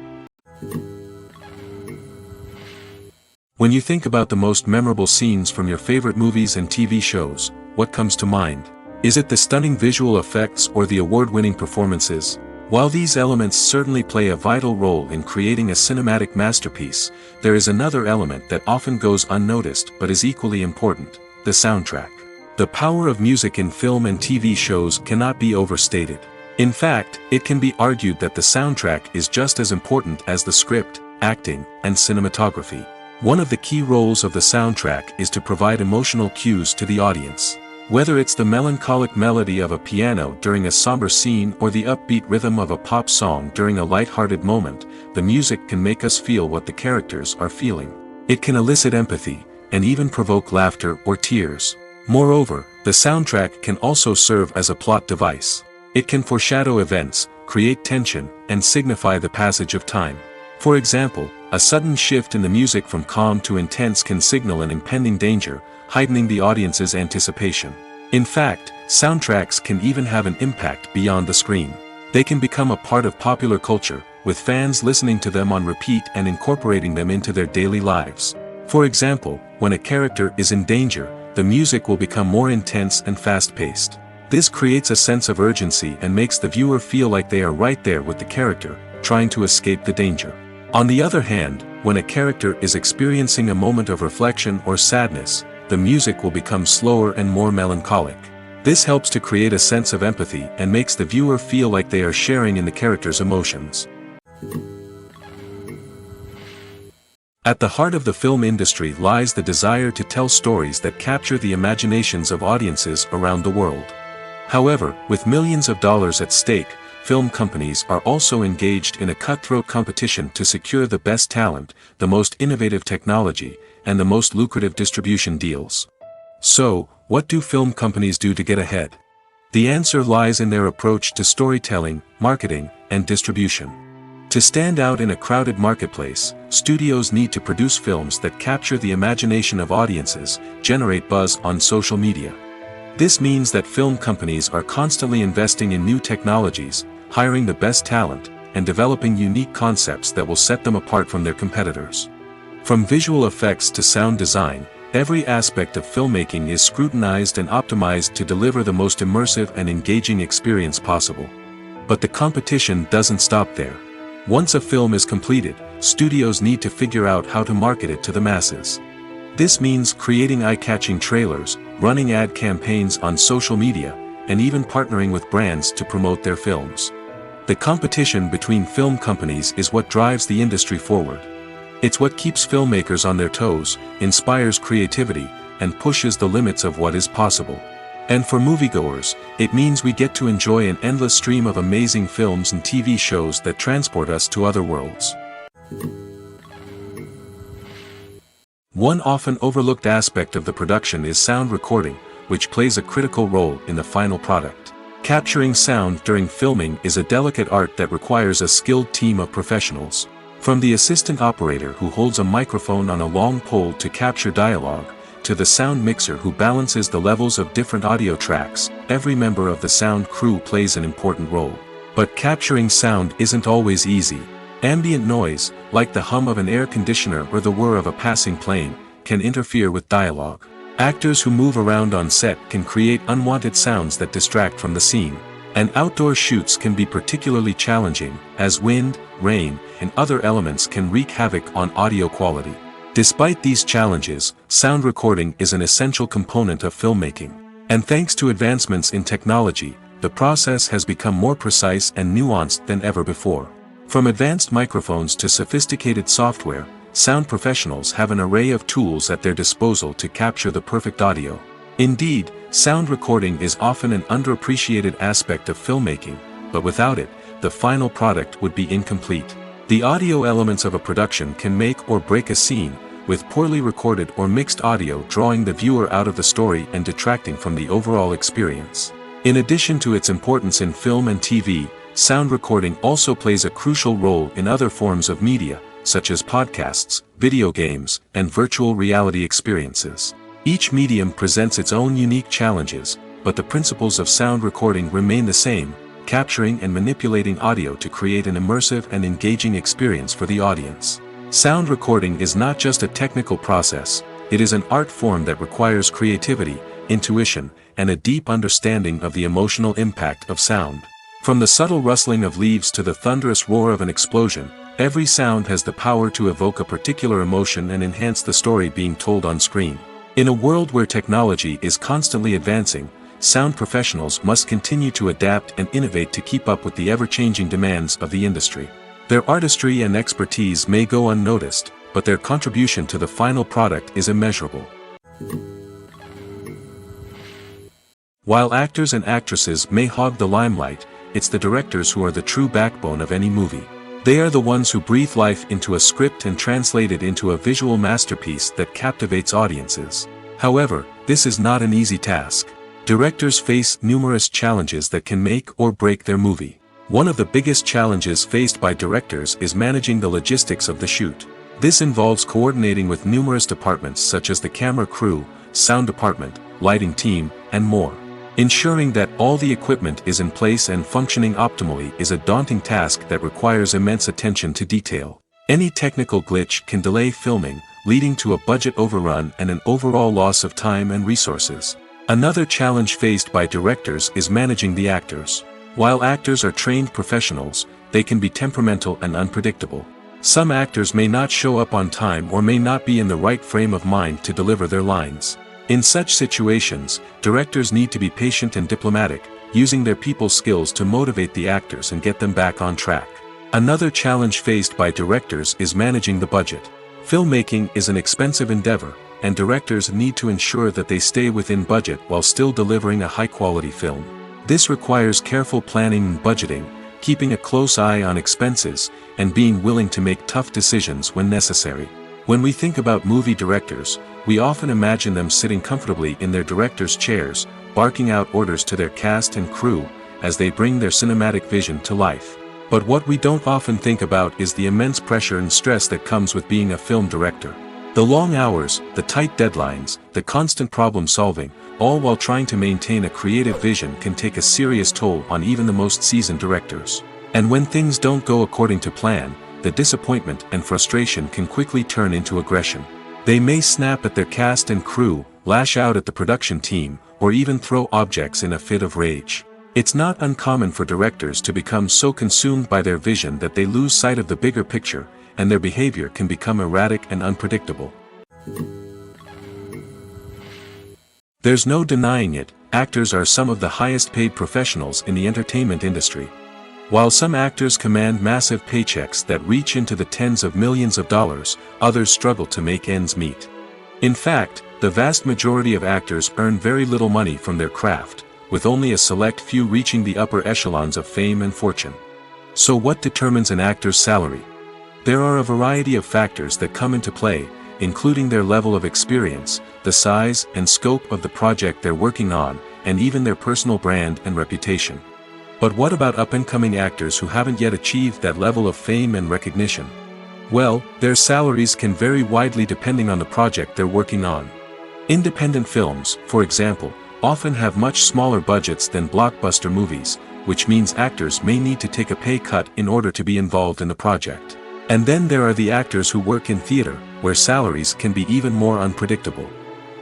When you think about the most memorable scenes from your favorite movies and TV shows, what comes to mind? Is it the stunning visual effects or the award-winning performances? While these elements certainly play a vital role in creating a cinematic masterpiece, there is another element that often goes unnoticed but is equally important: the soundtrack. The power of music in film and TV shows cannot be overstated. In fact, it can be argued that the soundtrack is just as important as the script, acting, and cinematography. One of the key roles of the soundtrack is to provide emotional cues to the audience. Whether it's the melancholic melody of a piano during a somber scene or the upbeat rhythm of a pop song during a light-hearted moment, the music can make us feel what the characters are feeling. It can elicit empathy, and even provoke laughter or tears. Moreover, the soundtrack can also serve as a plot device. It can foreshadow events, create tension, and signify the passage of time. For example, a sudden shift in the music from calm to intense can signal an impending danger, heightening the audience's anticipation. In fact, soundtracks can even have an impact beyond the screen. They can become a part of popular culture, with fans listening to them on repeat and incorporating them into their daily lives. For example, when a character is in danger, the music will become more intense and fast-paced. This creates a sense of urgency and makes the viewer feel like they are right there with the character, trying to escape the danger. On the other hand, when a character is experiencing a moment of reflection or sadness, the music will become slower and more melancholic. This helps to create a sense of empathy and makes the viewer feel like they are sharing in the character's emotions. At the heart of the film industry lies the desire to tell stories that capture the imaginations of audiences around the world. However, with millions of dollars at stake, film companies are also engaged in a cutthroat competition to secure the best talent, the most innovative technology, and the most lucrative distribution deals. So, what do film companies do to get ahead? The answer lies in their approach to storytelling, marketing, and distribution. To stand out in a crowded marketplace, studios need to produce films that capture the imagination of audiences, generate buzz on social media. This means that film companies are constantly investing in new technologies, hiring the best talent, and developing unique concepts that will set them apart from their competitors. From visual effects to sound design, every aspect of filmmaking is scrutinized and optimized to deliver the most immersive and engaging experience possible. But the competition doesn't stop there. Once a film is completed, studios need to figure out how to market it to the masses. This means creating eye-catching trailers, running ad campaigns on social media, and even partnering with brands to promote their films. The competition between film companies is what drives the industry forward. It's what keeps filmmakers on their toes, inspires creativity, and pushes the limits of what is possible. And for moviegoers, it means we get to enjoy an endless stream of amazing films and TV shows that transport us to other worlds. One often overlooked aspect of the production is sound recording, which plays a critical role in the final product. Capturing sound during filming is a delicate art that requires a skilled team of professionals. From the assistant operator who holds a microphone on a long pole to capture dialogue, to the sound mixer who balances the levels of different audio tracks, every member of the sound crew plays an important role. But capturing sound isn't always easy. Ambient noise, like the hum of an air conditioner or the whir of a passing plane, can interfere with dialogue. Actors who move around on set can create unwanted sounds that distract from the scene. And outdoor shoots can be particularly challenging, as wind, rain, and other elements can wreak havoc on audio quality. Despite these challenges, sound recording is an essential component of filmmaking. And thanks to advancements in technology, the process has become more precise and nuanced than ever before. From advanced microphones to sophisticated software, sound professionals have an array of tools at their disposal to capture the perfect audio. Indeed, sound recording is often an underappreciated aspect of filmmaking, but without it, the final product would be incomplete. The audio elements of a production can make or break a scene, with poorly recorded or mixed audio drawing the viewer out of the story and detracting from the overall experience. In addition to its importance in film and TV, sound recording also plays a crucial role in other forms of media, such as podcasts, video games, and virtual reality experiences. Each medium presents its own unique challenges, but the principles of sound recording remain the same, capturing and manipulating audio to create an immersive and engaging experience for the audience. Sound recording is not just a technical process, it is an art form that requires creativity, intuition, and a deep understanding of the emotional impact of sound. From the subtle rustling of leaves to the thunderous roar of an explosion, every sound has the power to evoke a particular emotion and enhance the story being told on screen. In a world where technology is constantly advancing, sound professionals must continue to adapt and innovate to keep up with the ever-changing demands of the industry. Their artistry and expertise may go unnoticed, but their contribution to the final product is immeasurable. While actors and actresses may hog the limelight, it's the directors who are the true backbone of any movie. They are the ones who breathe life into a script and translate it into a visual masterpiece that captivates audiences. However, this is not an easy task. Directors face numerous challenges that can make or break their movie. One of the biggest challenges faced by directors is managing the logistics of the shoot. This involves coordinating with numerous departments such as the camera crew, sound department, lighting team, and more. Ensuring that all the equipment is in place and functioning optimally is a daunting task that requires immense attention to detail. Any technical glitch can delay filming, leading to a budget overrun and an overall loss of time and resources. Another challenge faced by directors is managing the actors. While actors are trained professionals, they can be temperamental and unpredictable. Some actors may not show up on time or may not be in the right frame of mind to deliver their lines. In such situations, directors need to be patient and diplomatic, using their people skills to motivate the actors and get them back on track. Another challenge faced by directors is managing the budget. Filmmaking is an expensive endeavor, and directors need to ensure that they stay within budget while still delivering a high-quality film. This requires careful planning and budgeting, keeping a close eye on expenses, and being willing to make tough decisions when necessary. When we think about movie directors, we often imagine them sitting comfortably in their director's chairs, barking out orders to their cast and crew, as they bring their cinematic vision to life. But what we don't often think about is the immense pressure and stress that comes with being a film director. The long hours, the tight deadlines, the constant problem solving, all while trying to maintain a creative vision can take a serious toll on even the most seasoned directors. And when things don't go according to plan, the disappointment and frustration can quickly turn into aggression. They may snap at their cast and crew, lash out at the production team, or even throw objects in a fit of rage. It's not uncommon for directors to become so consumed by their vision that they lose sight of the bigger picture, and their behavior can become erratic and unpredictable. There's no denying it, actors are some of the highest paid professionals in the entertainment industry. While some actors command massive paychecks that reach into the tens of millions of dollars, others struggle to make ends meet. In fact, the vast majority of actors earn very little money from their craft, with only a select few reaching the upper echelons of fame and fortune. So what determines an actor's salary? There are a variety of factors that come into play, including their level of experience, the size and scope of the project they're working on, and even their personal brand and reputation. But what about up-and-coming actors who haven't yet achieved that level of fame and recognition? Well, their salaries can vary widely depending on the project they're working on. Independent films, for example, often have much smaller budgets than blockbuster movies, which means actors may need to take a pay cut in order to be involved in the project. And then there are the actors who work in theater, where salaries can be even more unpredictable.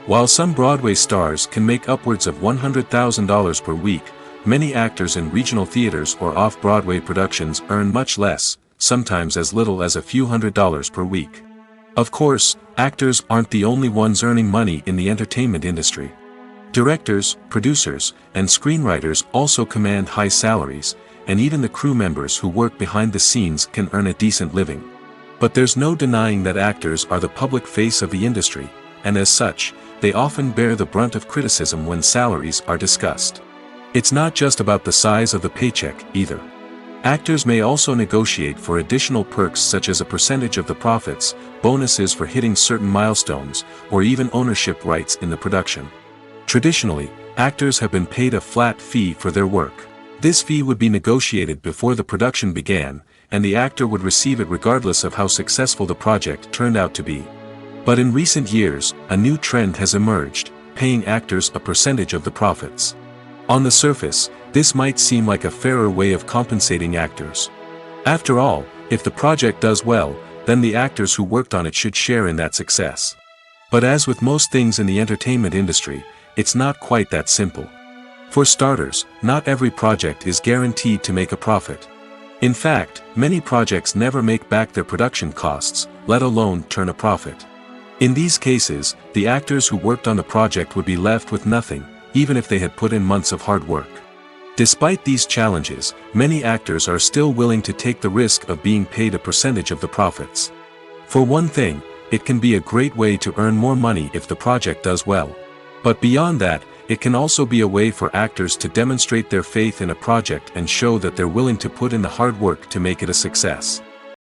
While some Broadway stars can make upwards of $100,000 per week, many actors in regional theaters or off-Broadway productions earn much less, sometimes as little as a few $100s per week. Of course, actors aren't the only ones earning money in the entertainment industry. Directors, producers, and screenwriters also command high salaries, and even the crew members who work behind the scenes can earn a decent living. But there's no denying that actors are the public face of the industry, and as such, they often bear the brunt of criticism when salaries are discussed. It's not just about the size of the paycheck, either. Actors may also negotiate for additional perks such as a percentage of the profits, bonuses for hitting certain milestones, or even ownership rights in the production. Traditionally, actors have been paid a flat fee for their work. This fee would be negotiated before the production began, and the actor would receive it regardless of how successful the project turned out to be. But in recent years, a new trend has emerged, paying actors a percentage of the profits. On the surface, this might seem like a fairer way of compensating actors. After all, if the project does well, then the actors who worked on it should share in that success. But as with most things in the entertainment industry, it's not quite that simple. For starters, not every project is guaranteed to make a profit. In fact, many projects never make back their production costs, let alone turn a profit. In these cases, the actors who worked on the project would be left with nothing, even if they had put in months of hard work. Despite these challenges, many actors are still willing to take the risk of being paid a percentage of the profits. For one thing, it can be a great way to earn more money if the project does well. But beyond that, it can also be a way for actors to demonstrate their faith in a project and show that they're willing to put in the hard work to make it a success.